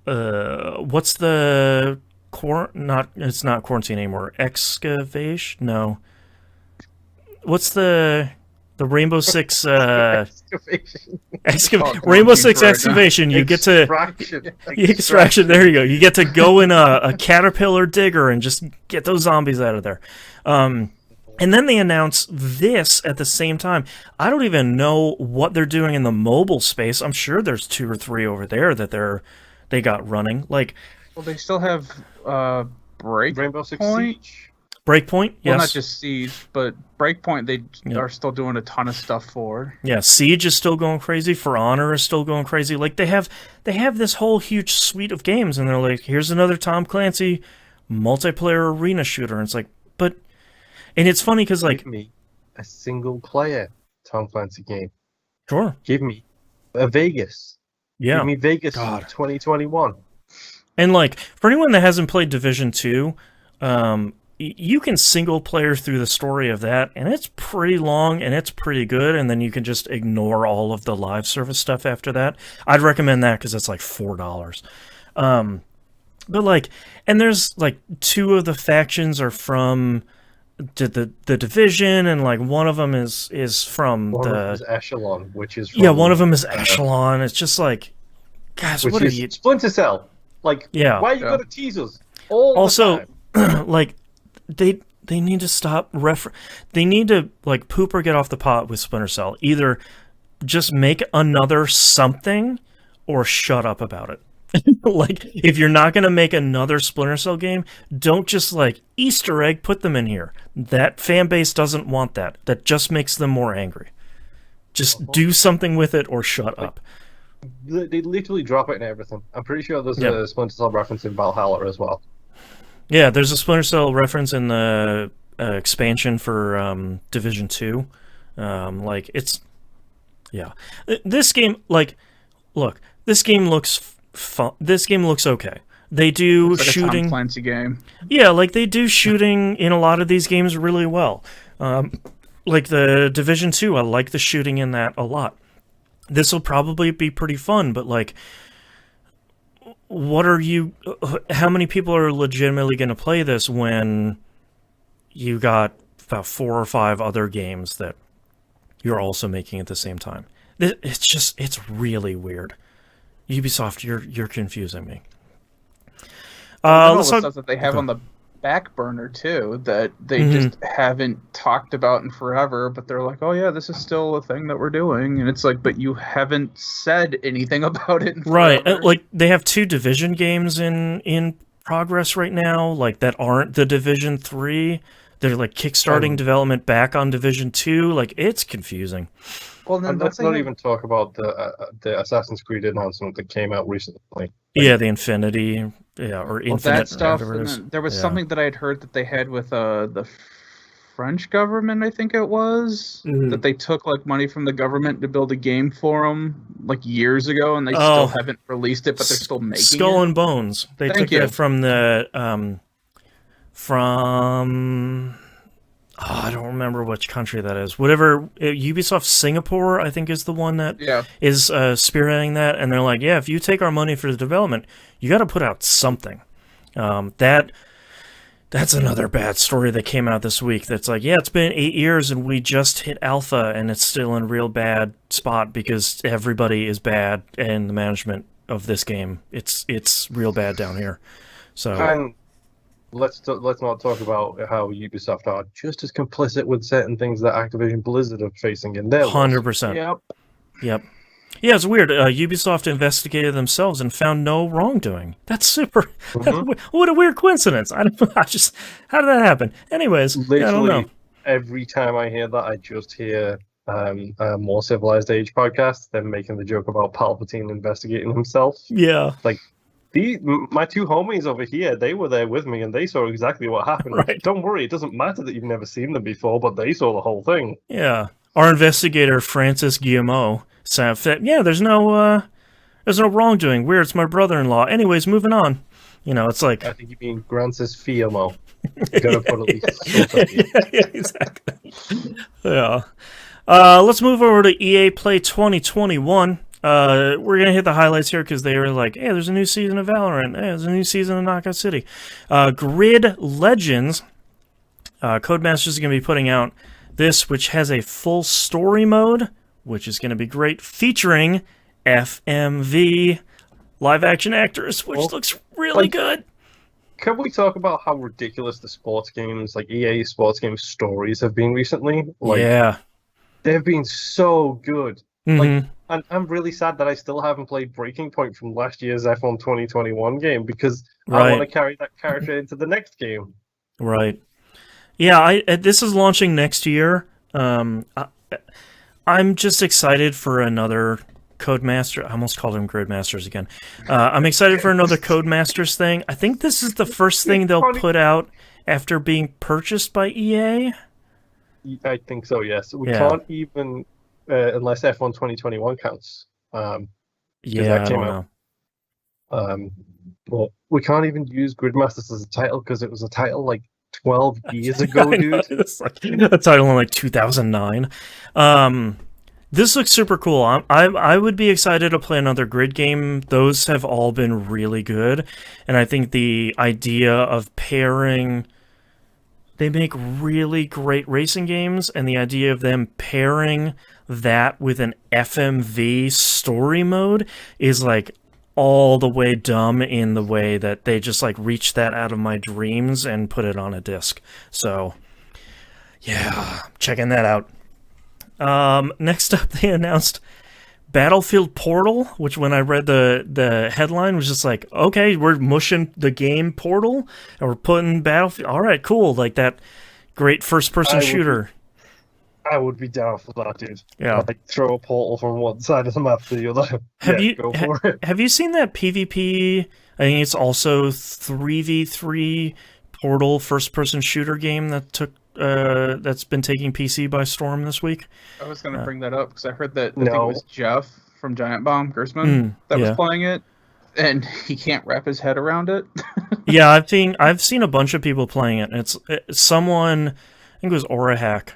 [SPEAKER 2] what's the it's not quarantine anymore. Excavation? No. What's the Rainbow Six Rainbow Six excavation? You get to extraction. There you go. You get to go in a caterpillar digger and just get those zombies out of there. And then they announce this at the same time. I don't even know what they're doing in the mobile space. I'm sure there's 2 or 3 over there that they got running. Like,
[SPEAKER 1] well, they still have
[SPEAKER 3] Rainbow Six Siege.
[SPEAKER 2] Breakpoint, yes.
[SPEAKER 1] Well, not just Siege, but Breakpoint they are still doing a ton of stuff for.
[SPEAKER 2] Yeah, Siege is still going crazy. For Honor is still going crazy. Like, they have this whole huge suite of games, and they're like, here's another Tom Clancy multiplayer arena shooter. And it's like, but... And it's funny because, like...
[SPEAKER 3] Give me a single-player Tom Clancy game.
[SPEAKER 2] Sure.
[SPEAKER 3] Give me a Vegas.
[SPEAKER 2] Yeah.
[SPEAKER 3] Give me Vegas in 2021.
[SPEAKER 2] And, like, for anyone that hasn't played Division 2, you can single-player through the story of that, and it's pretty long, and it's pretty good, and then you can just ignore all of the live service stuff after that. I'd recommend that because it's, like, $4. But, like... And there's, like, 2 of the factions are from... the Division, and like one of them is from
[SPEAKER 3] one
[SPEAKER 2] the
[SPEAKER 3] of them is Echelon, which is from,
[SPEAKER 2] one of them is Echelon. It's just like, guys, what are you?
[SPEAKER 3] Splinter Cell. Like, why you gotta tease us all
[SPEAKER 2] also,
[SPEAKER 3] the time?
[SPEAKER 2] like, they need to stop They need to like poop or get off the pot with Splinter Cell. Either just make another something, or shut up about it. Like, if you're not going to make another Splinter Cell game, don't just, like, Easter egg, put them in here. That fan base doesn't want that. That just makes them more angry. Just do something with it or shut up.
[SPEAKER 3] They literally drop it in everything. I'm pretty sure there's a Splinter Cell reference in Valhalla as well.
[SPEAKER 2] Yeah, there's a Splinter Cell reference in the expansion for Division 2. Like, it's... Yeah. This game, like... Look, this game looks... This game looks okay. They do
[SPEAKER 1] like
[SPEAKER 2] shooting.
[SPEAKER 1] A Tom Clancy game.
[SPEAKER 2] Yeah, like they do shooting in a lot of these games really well. Like the Division 2, I like the shooting in that a lot. This will probably be pretty fun, but like, how many people are legitimately going to play this when you got about 4 or 5 other games that you're also making at the same time? It's really weird. Ubisoft, you're confusing me.
[SPEAKER 1] All the stuff that they have on the back burner too, that they just haven't talked about in forever, but they're like, oh yeah, this is still a thing that we're doing, and it's like, but you haven't said anything about it in forever.
[SPEAKER 2] Right, like they have 2 Division games in progress right now, like that aren't the Division 3. They're like kickstarting development back on Division 2. Like, it's confusing.
[SPEAKER 3] Well, then let's not even talk about the Assassin's Creed announcement that came out recently.
[SPEAKER 2] Yeah, the Infinity, or Infinite. Well,
[SPEAKER 1] that stuff. And there was something that I had heard that they had with the French government, I think it was, that they took like money from the government to build a game for them like years ago, and they still haven't released it, but they're still making
[SPEAKER 2] Skull and Bones. They took it from the I don't remember which country that is. Whatever, Ubisoft Singapore, I think, is the one that is spearheading that. And they're like, yeah, if you take our money for the development, you got to put out something. That's another bad story that came out this week. That's like, yeah, it's been 8 years and we just hit alpha and it's still in a real bad spot because everybody is bad and the management of this game, it's real bad down here. So. And
[SPEAKER 3] let's not talk about how Ubisoft are just as complicit with certain things that Activision Blizzard are facing in their
[SPEAKER 2] 100%. Yep. Yeah, it's weird. Ubisoft investigated themselves and found no wrongdoing. That's super. What a weird coincidence. How did that happen? Anyways,
[SPEAKER 3] literally,
[SPEAKER 2] I don't know.
[SPEAKER 3] Every time I hear that, I just hear a More Civilized Age podcast, them making the joke about Palpatine investigating himself.
[SPEAKER 2] Yeah.
[SPEAKER 3] Like, my 2 homies over here, they were there with me and they saw exactly what happened.
[SPEAKER 2] Right.
[SPEAKER 3] Don't worry, it doesn't matter that you've never seen them before, but they saw the whole thing.
[SPEAKER 2] Yeah. Our investigator, Francis Guillemot, said, yeah, there's no wrongdoing. Weird, it's my brother-in-law. Anyways, moving on. You know, it's like...
[SPEAKER 3] I think you mean Francis Fiamo. You gotta put at least...
[SPEAKER 2] yeah, exactly. Yeah. Let's move over to EA Play 2021. we're gonna hit the highlights here because they were like, hey, there's a new season of Valorant. Hey, there's a new season of Knockout City. Grid Legends. Codemasters is gonna be putting out this, which has a full story mode, which is gonna be great, featuring FMV live action actors, which looks really good.
[SPEAKER 3] Can we talk about how ridiculous the sports games, like EA sports game stories, have been recently? Like,
[SPEAKER 2] yeah,
[SPEAKER 3] they've been so good.
[SPEAKER 2] mm-hmm.
[SPEAKER 3] Like, and I'm really sad that I still haven't played Breaking Point from last year's F1 2021 game because I want to carry that character into the next game.
[SPEAKER 2] Right. Yeah, this is launching next year. I'm just excited for another Codemaster. I almost called them Gridmasters again. I'm excited for another Codemasters thing. I think this is the first thing they'll put out after being purchased by EA.
[SPEAKER 3] I think so, yes. We can't even, unless F1 2021 counts.
[SPEAKER 2] I don't know.
[SPEAKER 3] But we can't even use Gridmasters as a title because it was a title like 12 years ago, dude.
[SPEAKER 2] It's like a title in like 2009. This looks super cool. I would be excited to play another grid game. Those have all been really good. And I think the idea of pairing... They make really great racing games, and the idea of them pairing that with an FMV story mode is like all the way dumb in the way that they just like reached that out of my dreams and put it on a disc. So, yeah, checking that out. Next up, they announced Battlefield Portal, which when I read the headline was just like, okay, we're mushing the game Portal and we're putting Battlefield. All right, cool. Like that great first-person shooter.
[SPEAKER 3] I would be down for that, dude.
[SPEAKER 2] Yeah.
[SPEAKER 3] Like throw a portal from one side of the map to the other.
[SPEAKER 2] Have you seen that PvP? I think it's also 3v3 Portal first-person shooter game that that's been taking PC by storm this week.
[SPEAKER 1] I was going to bring that up because I heard that I think it was Jeff from Giant Bomb Gersman that was playing it, and he can't wrap his head around it.
[SPEAKER 2] Yeah, I've seen a bunch of people playing it. It's someone, I think it was Orahack,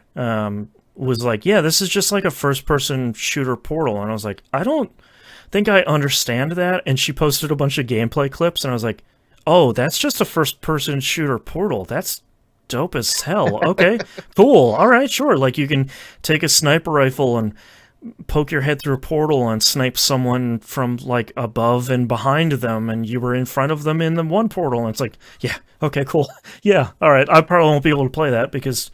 [SPEAKER 2] was like, yeah, this is just like a first-person shooter Portal, and I was like, I don't think I understand that. And she posted a bunch of gameplay clips, and I was like, oh, that's just a first-person shooter Portal. That's dope as hell. Okay, cool. All right, sure. Like you can take a sniper rifle and poke your head through a portal and snipe someone from like above and behind them, and you were in front of them in the one portal. And it's like, yeah, okay, cool. Yeah, all right. I probably won't be able to play that because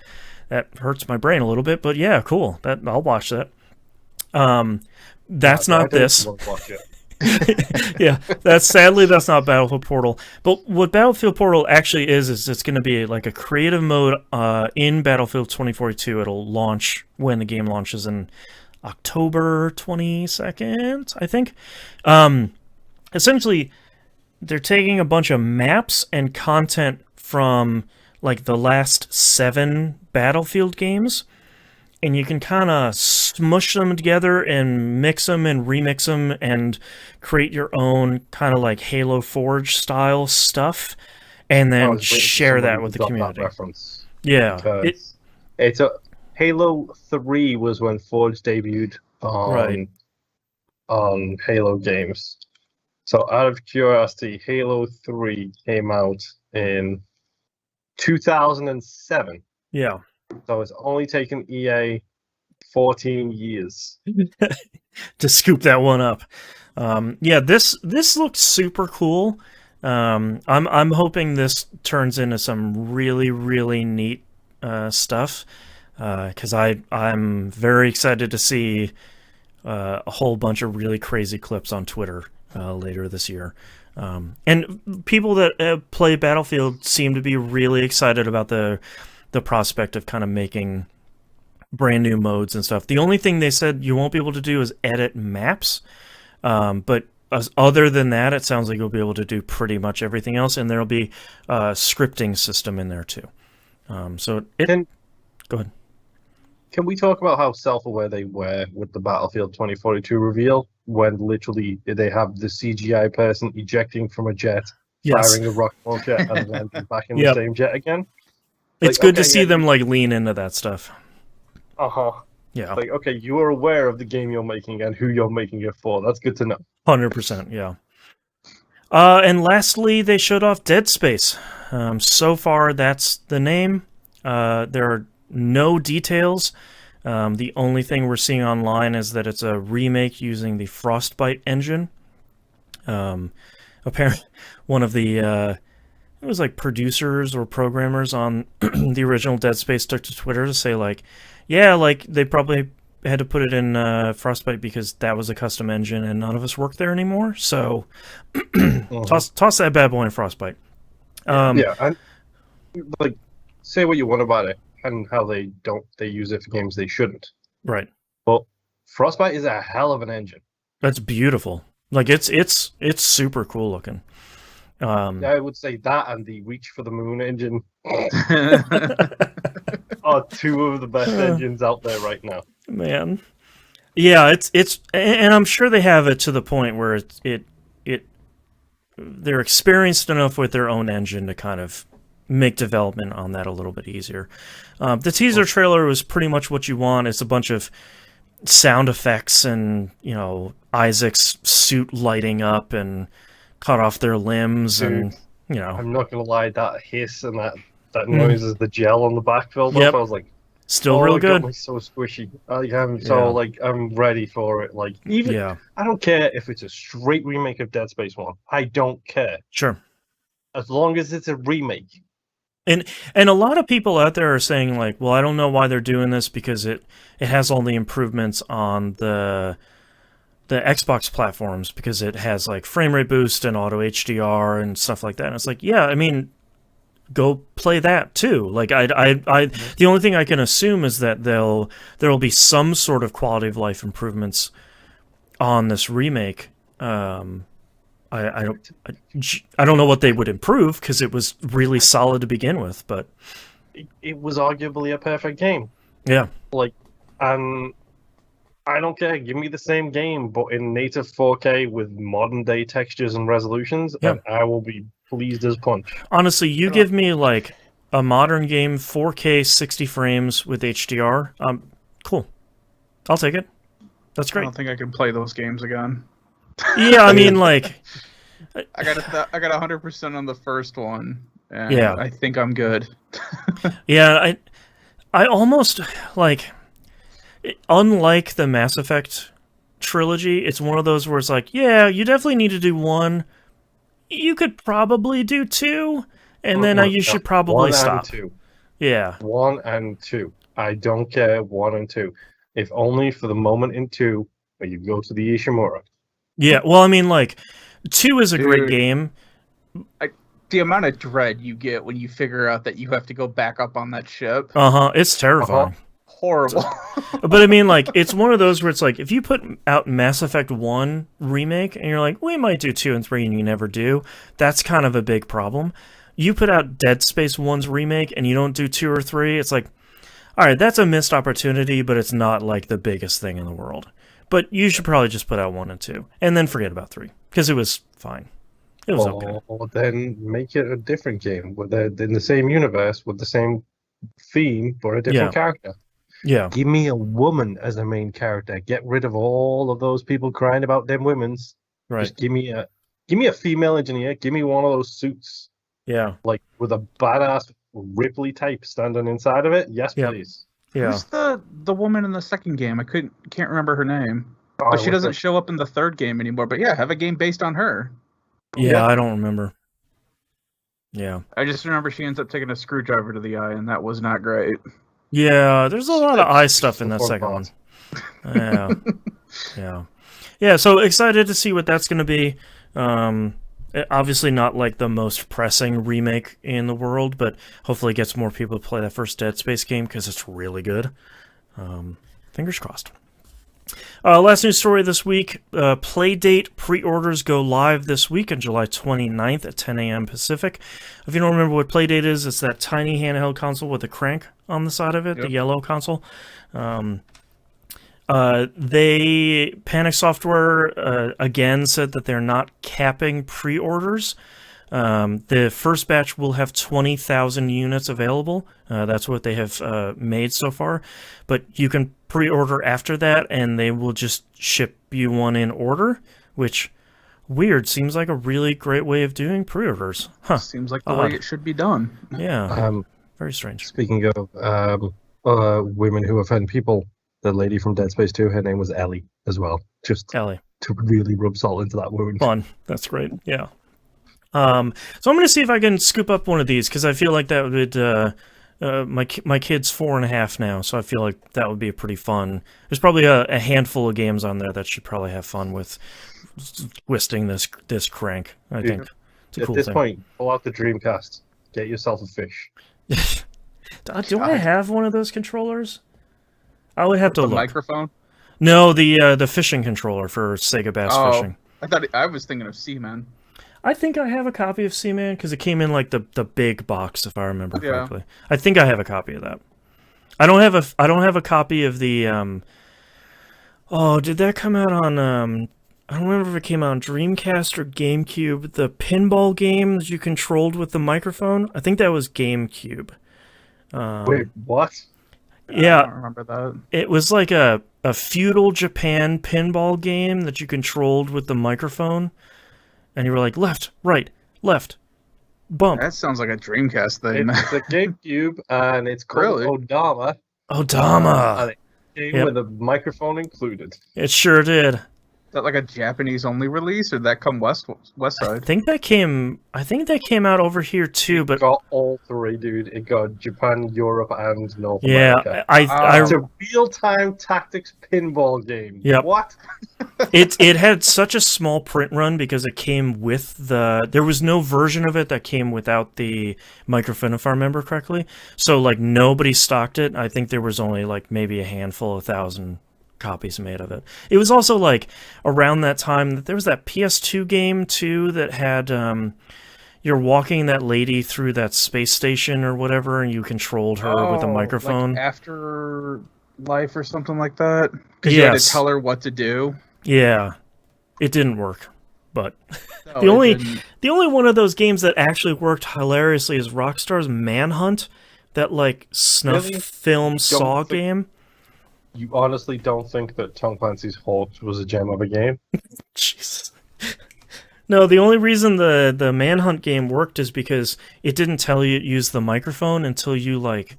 [SPEAKER 2] that hurts my brain a little bit. But yeah, cool. That I'll watch that. That's not this. Yeah, that's not Battlefield Portal. But what Battlefield Portal actually is it's going to be like a creative mode in Battlefield 2042. It'll launch when the game launches in October 22nd, I think. Essentially, they're taking a bunch of maps and content from like the last 7 Battlefield games, and you can kind of smush them together and mix them and remix them and create your own kind of like Halo Forge style stuff, and then share that with the community. Yeah,
[SPEAKER 3] it's a Halo 3 was when Forge debuted on Halo games. So out of curiosity, Halo 3 came out in 2007.
[SPEAKER 2] Yeah.
[SPEAKER 3] So it's only taken EA 14 years
[SPEAKER 2] to scoop that one up. Yeah, this looks super cool. I'm hoping this turns into some really, really neat stuff. Because I'm very excited to see a whole bunch of really crazy clips on Twitter later this year. And people that play Battlefield seem to be really excited about the prospect of kind of making brand new modes and stuff. The only thing they said you won't be able to do is edit maps. But other than that, it sounds like you'll be able to do pretty much everything else, and there'll be a scripting system in there too. Go ahead.
[SPEAKER 3] Can we talk about how self-aware they were with the Battlefield 2042 reveal when literally they have the CGI person ejecting from a jet, firing a rocket launcher, and then back in the same jet again?
[SPEAKER 2] It's good to see them like lean into that stuff.
[SPEAKER 3] Uh-huh.
[SPEAKER 2] Yeah.
[SPEAKER 3] Like, okay, you are aware of the game you're making and who you're making it for. That's good to know.
[SPEAKER 2] 100%, yeah. And lastly, they showed off Dead Space. So far, that's the name. There are no details. The only thing we're seeing online is that it's a remake using the Frostbite engine. Apparently, one of the it was like producers or programmers on the original Dead Space took to Twitter to say like, yeah, like they probably had to put it in Frostbite because that was a custom engine and none of us work there anymore. So toss that bad boy in Frostbite.
[SPEAKER 3] Yeah, and like say what you want about it and how they use it for games they shouldn't.
[SPEAKER 2] Right.
[SPEAKER 3] But Frostbite is a hell of an engine.
[SPEAKER 2] That's beautiful. Like it's super cool looking.
[SPEAKER 3] I would say that and the Reach for the Moon engine are two of the best engines out there right now.
[SPEAKER 2] Man, yeah, it's and I'm sure they have it to the point where they're experienced enough with their own engine to kind of make development on that a little bit easier. The teaser trailer was pretty much what you want. It's a bunch of sound effects and, you know, Isaac's suit lighting up and cut off their limbs. Dude, and, you know.
[SPEAKER 3] I'm not going to lie, that hiss and that noise as the gel on the back filled up, I was like,
[SPEAKER 2] still real good.
[SPEAKER 3] Got me so squishy. I'm ready for it. Like, even, I don't care if it's a straight remake of Dead Space 1. I don't care.
[SPEAKER 2] Sure.
[SPEAKER 3] As long as it's a remake.
[SPEAKER 2] And a lot of people out there are saying, like, well, I don't know why they're doing this because it has all the improvements on the Xbox platforms because it has, like, frame rate boost and auto HDR and stuff like that. And it's like, yeah, I mean, go play that too. Like, the only thing I can assume is that there will be some sort of quality of life improvements on this remake. I don't know what they would improve because it was really solid to begin with, but
[SPEAKER 3] it was arguably a perfect game.
[SPEAKER 2] Yeah,
[SPEAKER 3] like, I don't care. Give me the same game, but in native 4K with modern day textures and resolutions, and I will be pleased as punch.
[SPEAKER 2] Honestly, you give me like a modern game, 4K, 60 frames with HDR. Cool. I'll take it. That's great.
[SPEAKER 1] I don't think I can play those games again.
[SPEAKER 2] Yeah, I mean, like,
[SPEAKER 1] I got 100% on the first one, and I think I'm good.
[SPEAKER 2] Yeah, I almost like, unlike the Mass Effect trilogy, it's one of those where it's like, yeah, you definitely need to do one. You could probably do two, and then you should probably stop.
[SPEAKER 3] 1 and 2.
[SPEAKER 2] Yeah,
[SPEAKER 3] 1 and 2. I don't care. 1 and 2, if only for the moment in 2 where you go to the Ishimura.
[SPEAKER 2] Yeah, well, I mean, like, 2 is a great game.
[SPEAKER 1] The amount of dread you get when you figure out that you have to go back up on that ship.
[SPEAKER 2] It's terrifying.
[SPEAKER 1] Horrible.
[SPEAKER 2] But I mean, like, it's one of those where it's like, if you put out Mass Effect 1 remake, and you're like, we might do 2 and 3, and you never do, that's kind of a big problem. You put out Dead Space 1's remake, and you don't do 2 or 3, it's like, alright, that's a missed opportunity, but it's not, like, the biggest thing in the world. But you should probably just put out 1 and 2, and then forget about 3, because it was fine. It was okay.
[SPEAKER 3] Or then make it a different game, where they're in the same universe with the same theme, but a different character.
[SPEAKER 2] Yeah.
[SPEAKER 3] Give me a woman as a main character. Get rid of all of those people crying about them women's.
[SPEAKER 2] Right.
[SPEAKER 3] Just give me a female engineer. Give me one of those suits.
[SPEAKER 2] Yeah.
[SPEAKER 3] Like with a badass Ripley type standing inside of it. Yes, please.
[SPEAKER 2] Yeah.
[SPEAKER 1] Who's the woman in the second game? I can't remember her name. But she doesn't show up in the third game anymore. But yeah, have a game based on her.
[SPEAKER 2] Yeah, I don't remember. Yeah.
[SPEAKER 1] I just remember she ends up taking a screwdriver to the eye, and that was not great.
[SPEAKER 2] Yeah, there's a lot of eye stuff in that second one. Yeah. Yeah, so excited to see what that's going to be. Obviously not like the most pressing remake in the world, but hopefully it gets more people to play that first Dead Space game because it's really good. Fingers crossed. Last news story this week. Playdate pre-orders go live this week on July 29th at 10 a.m. Pacific. If you don't remember what Playdate is, it's that tiny handheld console with a crank on the side of it, the yellow console. Panic Software again said that they're not capping pre-orders. The first batch will have 20,000 units available. That's what they have made so far. But you can pre-order after that, and they will just ship you one in order, which, weird, seems like a really great way of doing pre-orders. Huh.
[SPEAKER 1] Seems like the way it should be done.
[SPEAKER 2] Yeah. Very strange.
[SPEAKER 3] Speaking of women who offend people, the lady from Dead Space 2, her name was Ellie as well. Just
[SPEAKER 2] Ellie.
[SPEAKER 3] to really rub salt into that wound.
[SPEAKER 2] Fun. That's great. Yeah. So I'm going to see if I can scoop up one of these, because I feel like that would... my kid's 4.5 now, so I feel like that would be pretty fun. There's probably a handful of games on there that she'd probably have fun with twisting this crank. I think it's a cool thing. At this
[SPEAKER 3] point, pull out the Dreamcast. Get yourself a fish.
[SPEAKER 2] Do I have one of those controllers? I would have to look.
[SPEAKER 1] The microphone?
[SPEAKER 2] No, the fishing controller for Sega Bass Fishing.
[SPEAKER 1] I was thinking of Seaman.
[SPEAKER 2] I think I have a copy of Seaman because it came in like the big box, if I remember correctly. I think I have a copy of that. I don't have a copy of the did that come out on I don't remember if it came out on Dreamcast or GameCube, the pinball game that you controlled with the microphone? I think that was GameCube.
[SPEAKER 3] Wait, what?
[SPEAKER 2] Yeah.
[SPEAKER 1] I don't remember that.
[SPEAKER 2] It was like a feudal Japan pinball game that you controlled with the microphone. And you were like, left, right, left, bump.
[SPEAKER 1] That sounds like a Dreamcast thing.
[SPEAKER 3] It's a GameCube, and it's called Odama.
[SPEAKER 2] Odama!
[SPEAKER 3] And it came with a microphone included.
[SPEAKER 2] It sure did.
[SPEAKER 1] Is that like a Japanese-only release, or did that come west side?
[SPEAKER 2] I think that came out over here too, but...
[SPEAKER 3] It got all three, dude. It got Japan, Europe, and North
[SPEAKER 2] America.
[SPEAKER 3] It's a real-time tactics pinball game.
[SPEAKER 2] Yep.
[SPEAKER 3] What?
[SPEAKER 2] It had such a small print run because it came with there was no version of it that came without the microphone, if I remember correctly. So, like, nobody stocked it. I think there was only, like, maybe a handful of 1,000 copies made of it. It was also, like, around that time that there was that PS2 game, too, that had, you're walking that lady through that space station or whatever, and you controlled her with a microphone.
[SPEAKER 1] Like Afterlife or something like that? Because you had to tell her what to do?
[SPEAKER 2] Yeah. It didn't work. But
[SPEAKER 1] no,
[SPEAKER 2] the only one of those games that actually worked hilariously is Rockstar's Manhunt, that, like, snuff film Saw game.
[SPEAKER 3] You honestly don't think that Tom Clancy's Hawks was a gem of a game?
[SPEAKER 2] Jesus. No, the only reason the Manhunt game worked is because it didn't tell you to use the microphone until you, like,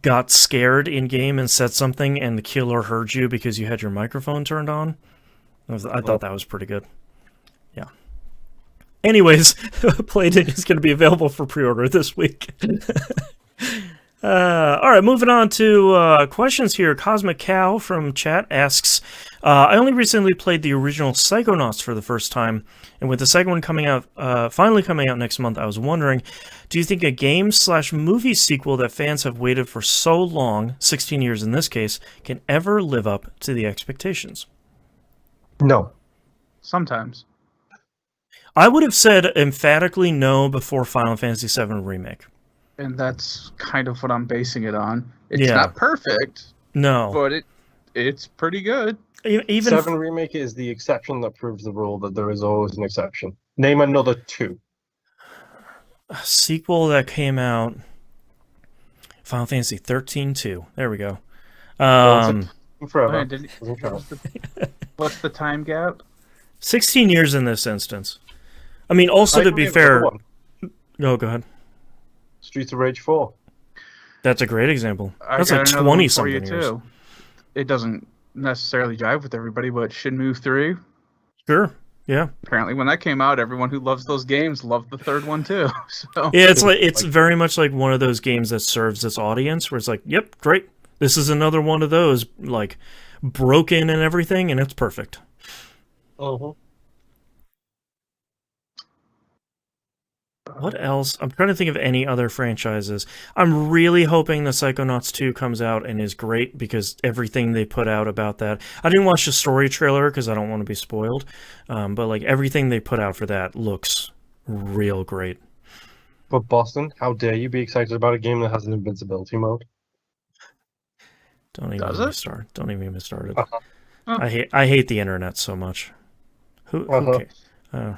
[SPEAKER 2] got scared in-game and said something and the killer heard you because you had your microphone turned on. I thought that was pretty good. Yeah. Anyways, Playdate is going to be available for pre-order this week. All right, moving on to questions here. Cosmic Cow from chat asks, I only recently played the original Psychonauts for the first time, and with the second one coming out, finally coming out next month, I was wondering, do you think a game/movie sequel that fans have waited for so long, 16 years in this case, can ever live up to the expectations?
[SPEAKER 3] No.
[SPEAKER 1] Sometimes.
[SPEAKER 2] I would have said emphatically no before Final Fantasy VII Remake.
[SPEAKER 1] And that's kind of what I'm basing it on. It's not perfect.
[SPEAKER 2] No.
[SPEAKER 1] But it's pretty good.
[SPEAKER 2] Even
[SPEAKER 3] 7 Remake is the exception that proves the rule that there is always an exception. Name another 2.
[SPEAKER 2] A sequel that came out... Final Fantasy 13-2. There we go.
[SPEAKER 3] Forever.
[SPEAKER 1] What's the time gap?
[SPEAKER 2] 16 years in this instance. I mean, also to be fair... No, go ahead.
[SPEAKER 3] Streets of Rage 4.
[SPEAKER 2] That's a great example. That's like 20-something years. Too.
[SPEAKER 1] It doesn't necessarily jive with everybody, but Shenmue 3.
[SPEAKER 2] Sure, yeah.
[SPEAKER 1] Apparently when that came out, everyone who loves those games loved the third one too. So.
[SPEAKER 2] Yeah, it's very much like one of those games that serves its audience, where it's like, yep, great. This is another one of those, like, broken and everything, and it's perfect.
[SPEAKER 3] Uh-huh.
[SPEAKER 2] What else? I'm trying to think of any other franchises. I'm really hoping the Psychonauts 2 comes out and is great, because everything they put out about that... I didn't watch the story trailer because I don't want to be spoiled, but like everything they put out for that looks real great.
[SPEAKER 3] But Boston, how dare you be excited about a game that has an invincibility mode?
[SPEAKER 2] Don't even get me started. Don't even get me started.
[SPEAKER 3] Uh-huh.
[SPEAKER 2] I hate the internet so much. Who cares?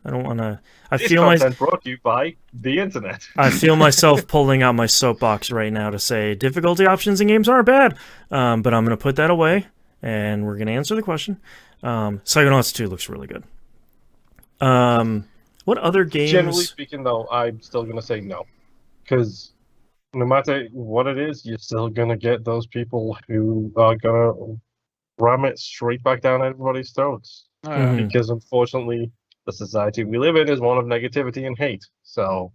[SPEAKER 2] I don't want to.
[SPEAKER 3] This content brought to you by the internet.
[SPEAKER 2] I feel myself pulling out my soapbox right now to say difficulty options in games aren't bad, but I'm going to put that away, and we're going to answer the question. Psychonauts 2 looks really good. What other games?
[SPEAKER 3] Generally speaking, though, I'm still going to say no, because no matter what it is, you're still going to get those people who are going to ram it straight back down everybody's throats. Because unfortunately, the society we live in is one of negativity and hate. So,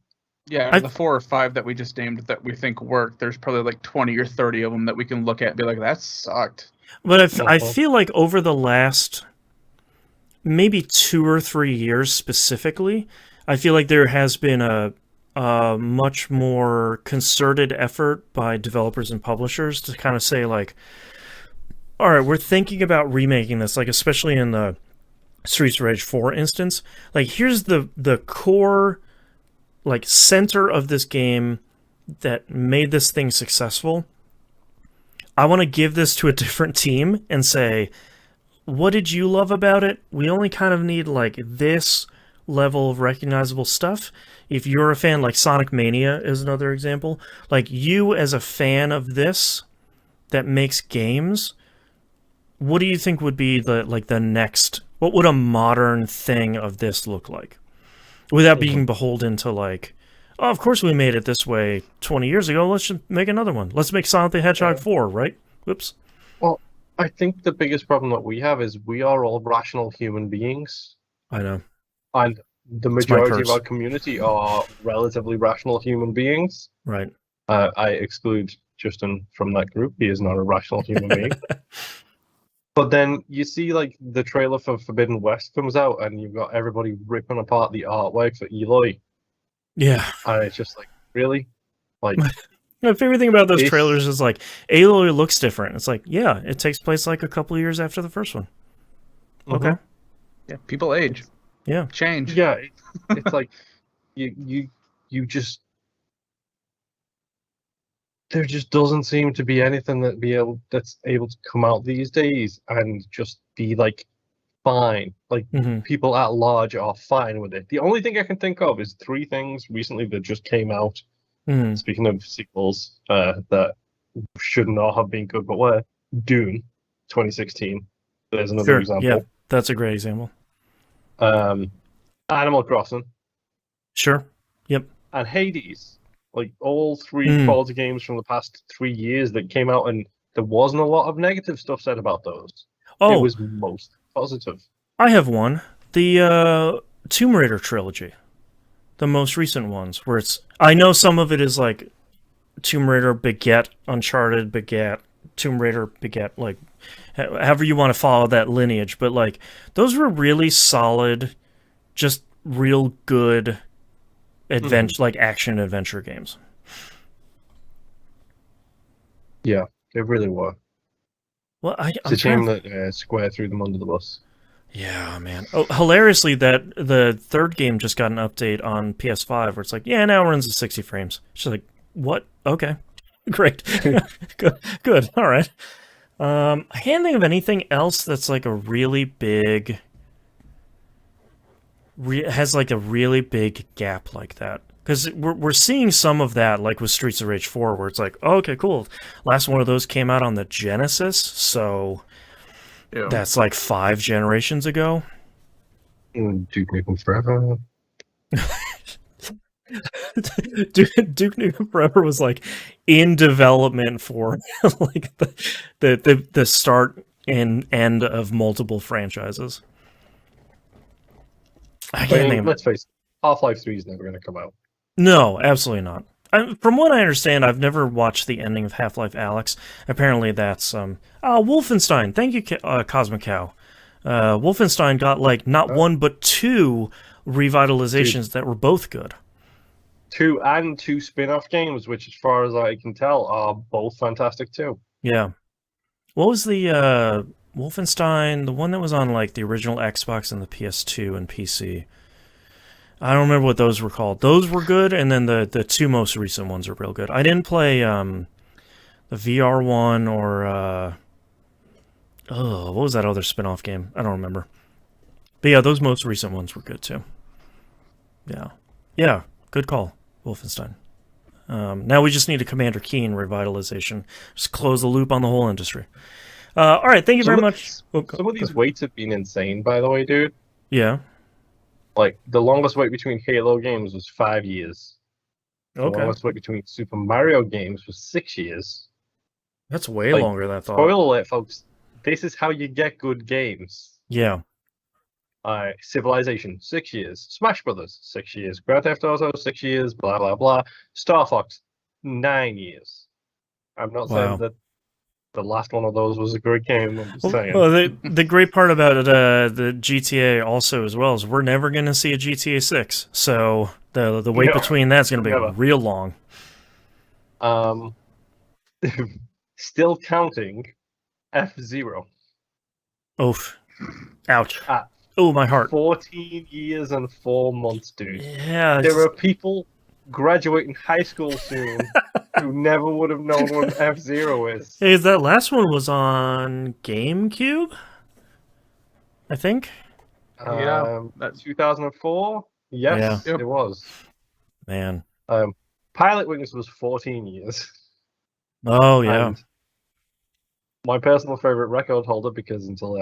[SPEAKER 1] yeah, the 4 or 5 that we just named that we think work, there's probably like 20 or 30 of them that we can look at and be like, that sucked.
[SPEAKER 2] But I feel like over the last maybe 2 or 3 years specifically, I feel like there has been a much more concerted effort by developers and publishers to kind of say, like, all right, we're thinking about remaking this, like, especially in the Streets of Rage 4 instance. Like, here's the core, like, center of this game that made this thing successful. I want to give this to a different team and say, what did you love about it? We only kind of need, like, this level of recognizable stuff. If you're a fan, like Sonic Mania is another example. Like, you as a fan of this that makes games, what do you think would be the next? What would a modern thing of this look like? Without being beholden to, like, oh, of course we made it this way 20 years ago, let's just make another one. Let's make Sonic the Hedgehog 4, right? Whoops.
[SPEAKER 3] Well, I think the biggest problem that we have is we are all rational human beings.
[SPEAKER 2] I know.
[SPEAKER 3] And the majority of our community are relatively rational human beings.
[SPEAKER 2] Right.
[SPEAKER 3] I exclude Justin from that group. He is not a rational human being. But then you see, like, the trailer for Forbidden West comes out, and you've got everybody ripping apart the artwork for Eloy.
[SPEAKER 2] Yeah.
[SPEAKER 3] And it's just like, really? Like,
[SPEAKER 2] my favorite thing about those trailers is, like, Aloy looks different. It's like, yeah, it takes place, like, a couple of years after the first one. Okay.
[SPEAKER 1] Yeah, people age.
[SPEAKER 2] Yeah.
[SPEAKER 1] Change.
[SPEAKER 3] Yeah, it's like, you just... There just doesn't seem to be anything that's able to come out these days and just be, like, fine. Like, people at large are fine with it. The only thing I can think of is 3 things recently that just came out. Speaking of sequels that should not have been good, but were. Doom, 2016. There's another example.
[SPEAKER 2] Yeah, that's a great example.
[SPEAKER 3] Animal Crossing.
[SPEAKER 2] Sure. Yep.
[SPEAKER 3] And Hades. Like, all 3 quality games from the past 3 years that came out, and there wasn't a lot of negative stuff said about those. It was most positive.
[SPEAKER 2] I have one. The Tomb Raider trilogy. The most recent ones, where it's... I know some of it is, like, Tomb Raider beget Uncharted beget Tomb Raider beget, like, however you want to follow that lineage, but, like, those were really solid, just real good adventure, like action adventure games.
[SPEAKER 3] Yeah, they really were.
[SPEAKER 2] Well,
[SPEAKER 3] it's a shame that Square threw them under the bus.
[SPEAKER 2] Yeah, man. Oh, hilariously, that the third game just got an update on PS5 where it's like, yeah, now it runs at 60 frames. It's just like, what? Okay, great, good. All right. I can't think of anything else that's like a really big. Has like a really big gap like that, because we're seeing some of that, like with Streets of Rage 4, where it's like, oh, okay, cool. Last one of those came out on the Genesis, so that's like 5 generations ago.
[SPEAKER 3] Duke Nukem Forever.
[SPEAKER 2] Duke Nukem Forever was like in development for like the start and end of multiple franchises.
[SPEAKER 3] Let's face it, Half-Life 3 is never going to come out.
[SPEAKER 2] No, absolutely not. From what I understand, I've never watched the ending of Half-Life Alyx. Apparently that's... Wolfenstein! Thank you, Cosmic Cow. Wolfenstein got, like, not 1, but 2 revitalizations that were both good.
[SPEAKER 3] 2 and 2 spin-off games, which, as far as I can tell, are both fantastic, too.
[SPEAKER 2] Yeah. What was the... Wolfenstein, the one that was on like the original Xbox and the PS2 and PC. I don't remember what those were called. Those were good, and then the 2 most recent ones are real good. I didn't play the VR one or what was that other spin-off game? I don't remember. But yeah, those most recent ones were good too. Yeah. Good call, Wolfenstein. Now we just need a Commander Keen revitalization. Just close the loop on the whole industry. All right, thank you very much.
[SPEAKER 3] Some of these waits have been insane, by the way, dude.
[SPEAKER 2] Yeah.
[SPEAKER 3] Like, the longest wait between Halo games was 5 years. The
[SPEAKER 2] Okay.
[SPEAKER 3] longest wait between Super Mario games was 6 years.
[SPEAKER 2] That's way longer than I thought.
[SPEAKER 3] Spoiler alert, folks. This is how you get good games.
[SPEAKER 2] Yeah.
[SPEAKER 3] Civilization, 6 years. Smash Brothers, 6 years. Grand Theft Auto, 6 years. Blah, blah, blah. Star Fox, 9 years. I'm not saying that the last one of those was a great game. I'm just saying.
[SPEAKER 2] Well, the great part about the GTA also as well is we're never going to see a GTA 6. So the wait between that's going to be real long.
[SPEAKER 3] Still counting F-Zero.
[SPEAKER 2] Oof. Ouch. Oh, my heart.
[SPEAKER 3] 14 years and 4 months, dude.
[SPEAKER 2] Yeah.
[SPEAKER 3] There are people graduating high school soon who never would have known what F-Zero is.
[SPEAKER 2] Hey, that last one was on GameCube? I think?
[SPEAKER 3] That's 2004? Yes, it was.
[SPEAKER 2] Man.
[SPEAKER 3] Pilot Wings was 14 years.
[SPEAKER 2] Oh, yeah.
[SPEAKER 3] And my personal favorite record holder, because until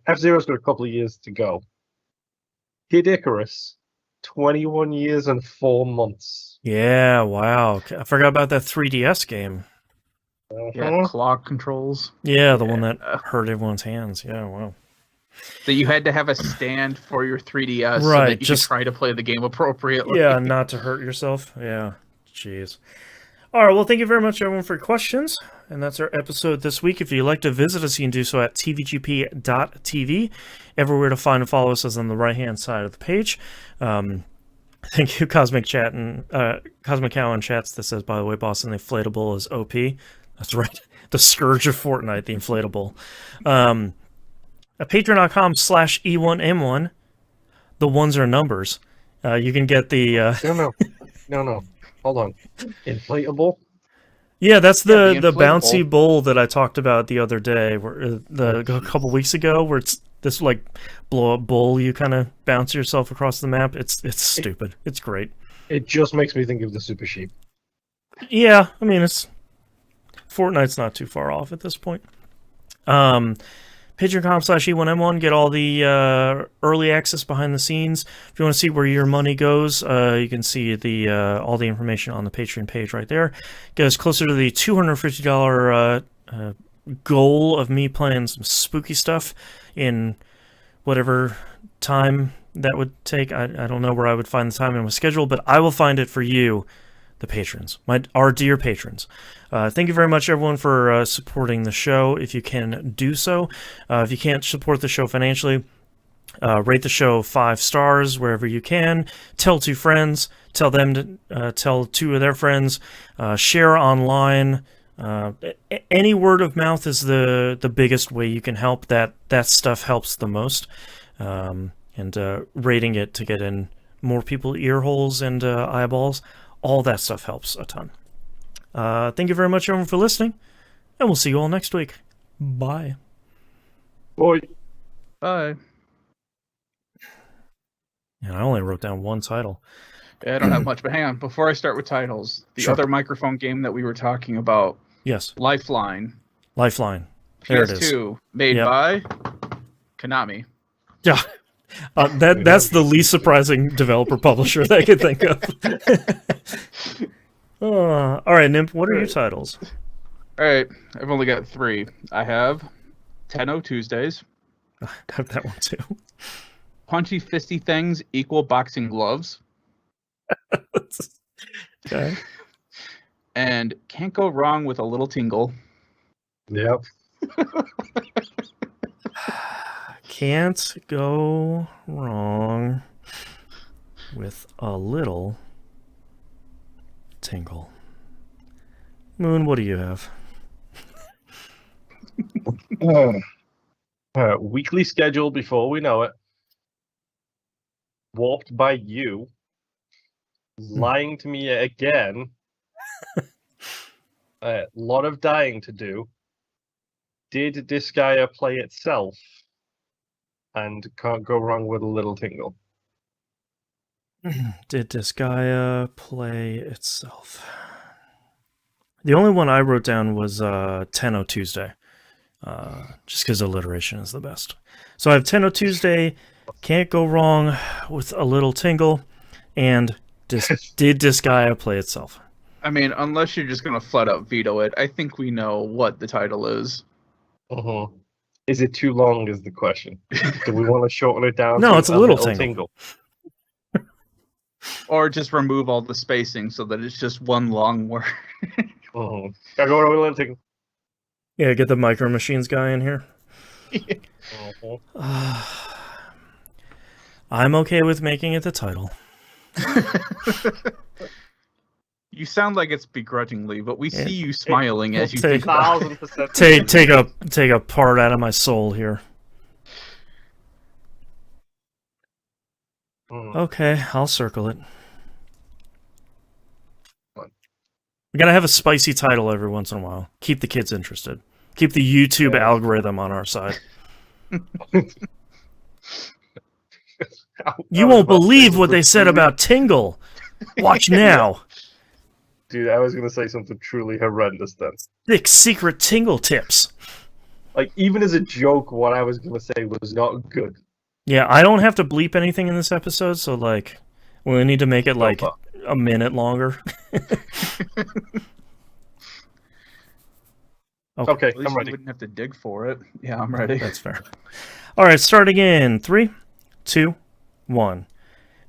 [SPEAKER 3] F-Zero's got a couple of years to go. Kid Icarus, 21 years and 4 months.
[SPEAKER 2] Yeah, wow. I forgot about that 3DS game.
[SPEAKER 1] Yeah, claw controls.
[SPEAKER 2] Yeah, the one that hurt everyone's hands. Yeah, wow.
[SPEAKER 1] That you had to have a stand for your 3DS so that you could try to play the game appropriately.
[SPEAKER 2] Yeah, not to hurt yourself. Yeah, jeez. All right, well, thank you very much, everyone, for your questions. And that's our episode this week. If you'd like to visit us, you can do so at tvgp.tv. Everywhere to find and follow us is on the right-hand side of the page. Thank you, Cosmic Chat and Cosmic Cow in chats that says, by the way, Boston, the inflatable is OP. That's right. The scourge of Fortnite, the inflatable. At patreon.com/E1M1. The ones are numbers. You can get the...
[SPEAKER 3] No. Hold on. Inflatable?
[SPEAKER 2] Yeah, that's the bouncy bowl that I talked about the other day, where a couple weeks ago, where it's this like blow up bowl you kind of bounce yourself across the map. It's stupid. It's great.
[SPEAKER 3] It just makes me think of the Super Sheep.
[SPEAKER 2] Yeah, I mean Fortnite's not too far off at this point. Patreon.com/E1M1, get all the early access behind the scenes. If you want to see where your money goes, you can see the all the information on the Patreon page right there. Get us closer to the $250 goal of me playing some spooky stuff in whatever time that would take. I don't know where I would find the time in my schedule, but I will find it for you, the patrons, our dear patrons. Thank you very much, everyone, for supporting the show, if you can do so. If you can't support the show financially, rate the show 5 stars wherever you can. Tell 2 friends. Tell them to tell 2 of their friends. Share online. Any word of mouth is the biggest way you can help. That stuff helps the most. And rating it to get in more people ear holes and eyeballs. All that stuff helps a ton. Thank you very much, everyone, for listening, and we'll see you all next week. Bye.
[SPEAKER 3] Bye.
[SPEAKER 1] Bye.
[SPEAKER 2] And I only wrote down one title.
[SPEAKER 1] Yeah, I don't have much, but hang on. Before I start with titles, the other microphone game that we were talking about.
[SPEAKER 2] Yes.
[SPEAKER 1] Lifeline.
[SPEAKER 2] There it is.
[SPEAKER 1] PS2, made by Konami.
[SPEAKER 2] Yeah. That's the least surprising developer publisher that I could think of. All right, Nimp, what are your titles?
[SPEAKER 1] All right, I've only got 3. I have Tenno Tuesdays.
[SPEAKER 2] I have that one too.
[SPEAKER 1] Punchy Fisty Things Equal Boxing Gloves.
[SPEAKER 2] Okay.
[SPEAKER 1] And Can't Go Wrong with a Little Tingle.
[SPEAKER 3] Yep.
[SPEAKER 2] Can't go wrong with a little tingle. Moon, what do you have?
[SPEAKER 3] Weekly schedule before we know it. Warped by you. Lying to me again. A lot of dying to do. Did Disgaea play itself? And Can't Go Wrong with a Little Tingle.
[SPEAKER 2] Did Disgaea play itself? The only one I wrote down was Tenno Tuesday. Just because alliteration is the best. So I have Tenno Tuesday, can't go wrong with a little tingle, and did Disgaea play itself?
[SPEAKER 1] I mean, unless you're just going to flat out veto it, I think we know what the title is.
[SPEAKER 3] Is it too long is the question. Do we want to shorten it down?
[SPEAKER 2] No,
[SPEAKER 3] to
[SPEAKER 2] it's a little tingle.
[SPEAKER 1] Or just remove all the spacing so that it's just one long word.
[SPEAKER 3] Gotta go to a little tingle.
[SPEAKER 2] Yeah, get the Micro Machines guy in here. I'm okay with making it the title.
[SPEAKER 1] You sound like it's begrudgingly, but we see you smiling as you
[SPEAKER 2] take,
[SPEAKER 1] think about it.
[SPEAKER 3] 1000%.
[SPEAKER 2] Take a part out of my soul here. Okay, I'll circle it. We gotta have a spicy title every once in a while. Keep the kids interested. Keep the YouTube algorithm on our side. You won't believe what they said about Tingle. Watch now.
[SPEAKER 3] Dude, I was gonna say something truly horrendous then.
[SPEAKER 2] 6 secret Tingle tips.
[SPEAKER 3] Like, even as a joke, what I was gonna say was not good.
[SPEAKER 2] Yeah, I don't have to bleep anything in this episode, so, like, we need to make it, like, a minute longer.
[SPEAKER 3] Okay,
[SPEAKER 1] At least
[SPEAKER 3] I'm ready.
[SPEAKER 1] you wouldn't have to dig for it. Yeah, I'm ready.
[SPEAKER 2] That's fair. All right, starting in 3, 2, 1.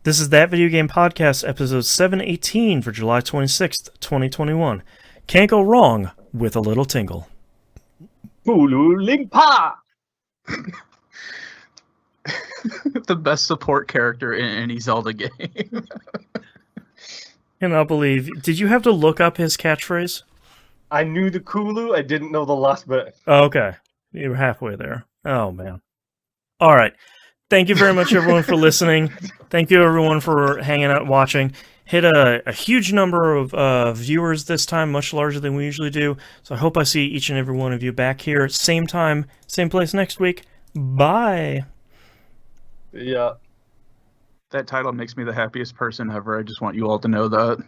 [SPEAKER 2] This is That Video Game Podcast, episode 718 for July 26th, 2021. Can't go wrong with a little tingle.
[SPEAKER 3] Hulu Limpa!
[SPEAKER 1] The best support character in any Zelda game.
[SPEAKER 2] Cannot believe. Did you have to look up his catchphrase?
[SPEAKER 3] I knew the Kulu, I didn't know the last bit.
[SPEAKER 2] Oh, okay. You were halfway there. Oh, man. All right. Thank you very much, everyone, for listening. Thank you, everyone, for hanging out, watching. Hit a huge number of viewers this time, much larger than we usually do. So I hope I see each and every one of you back here, same time, same place next week. Bye.
[SPEAKER 3] Yeah.
[SPEAKER 1] That title makes me the happiest person ever. I just want you all to know that.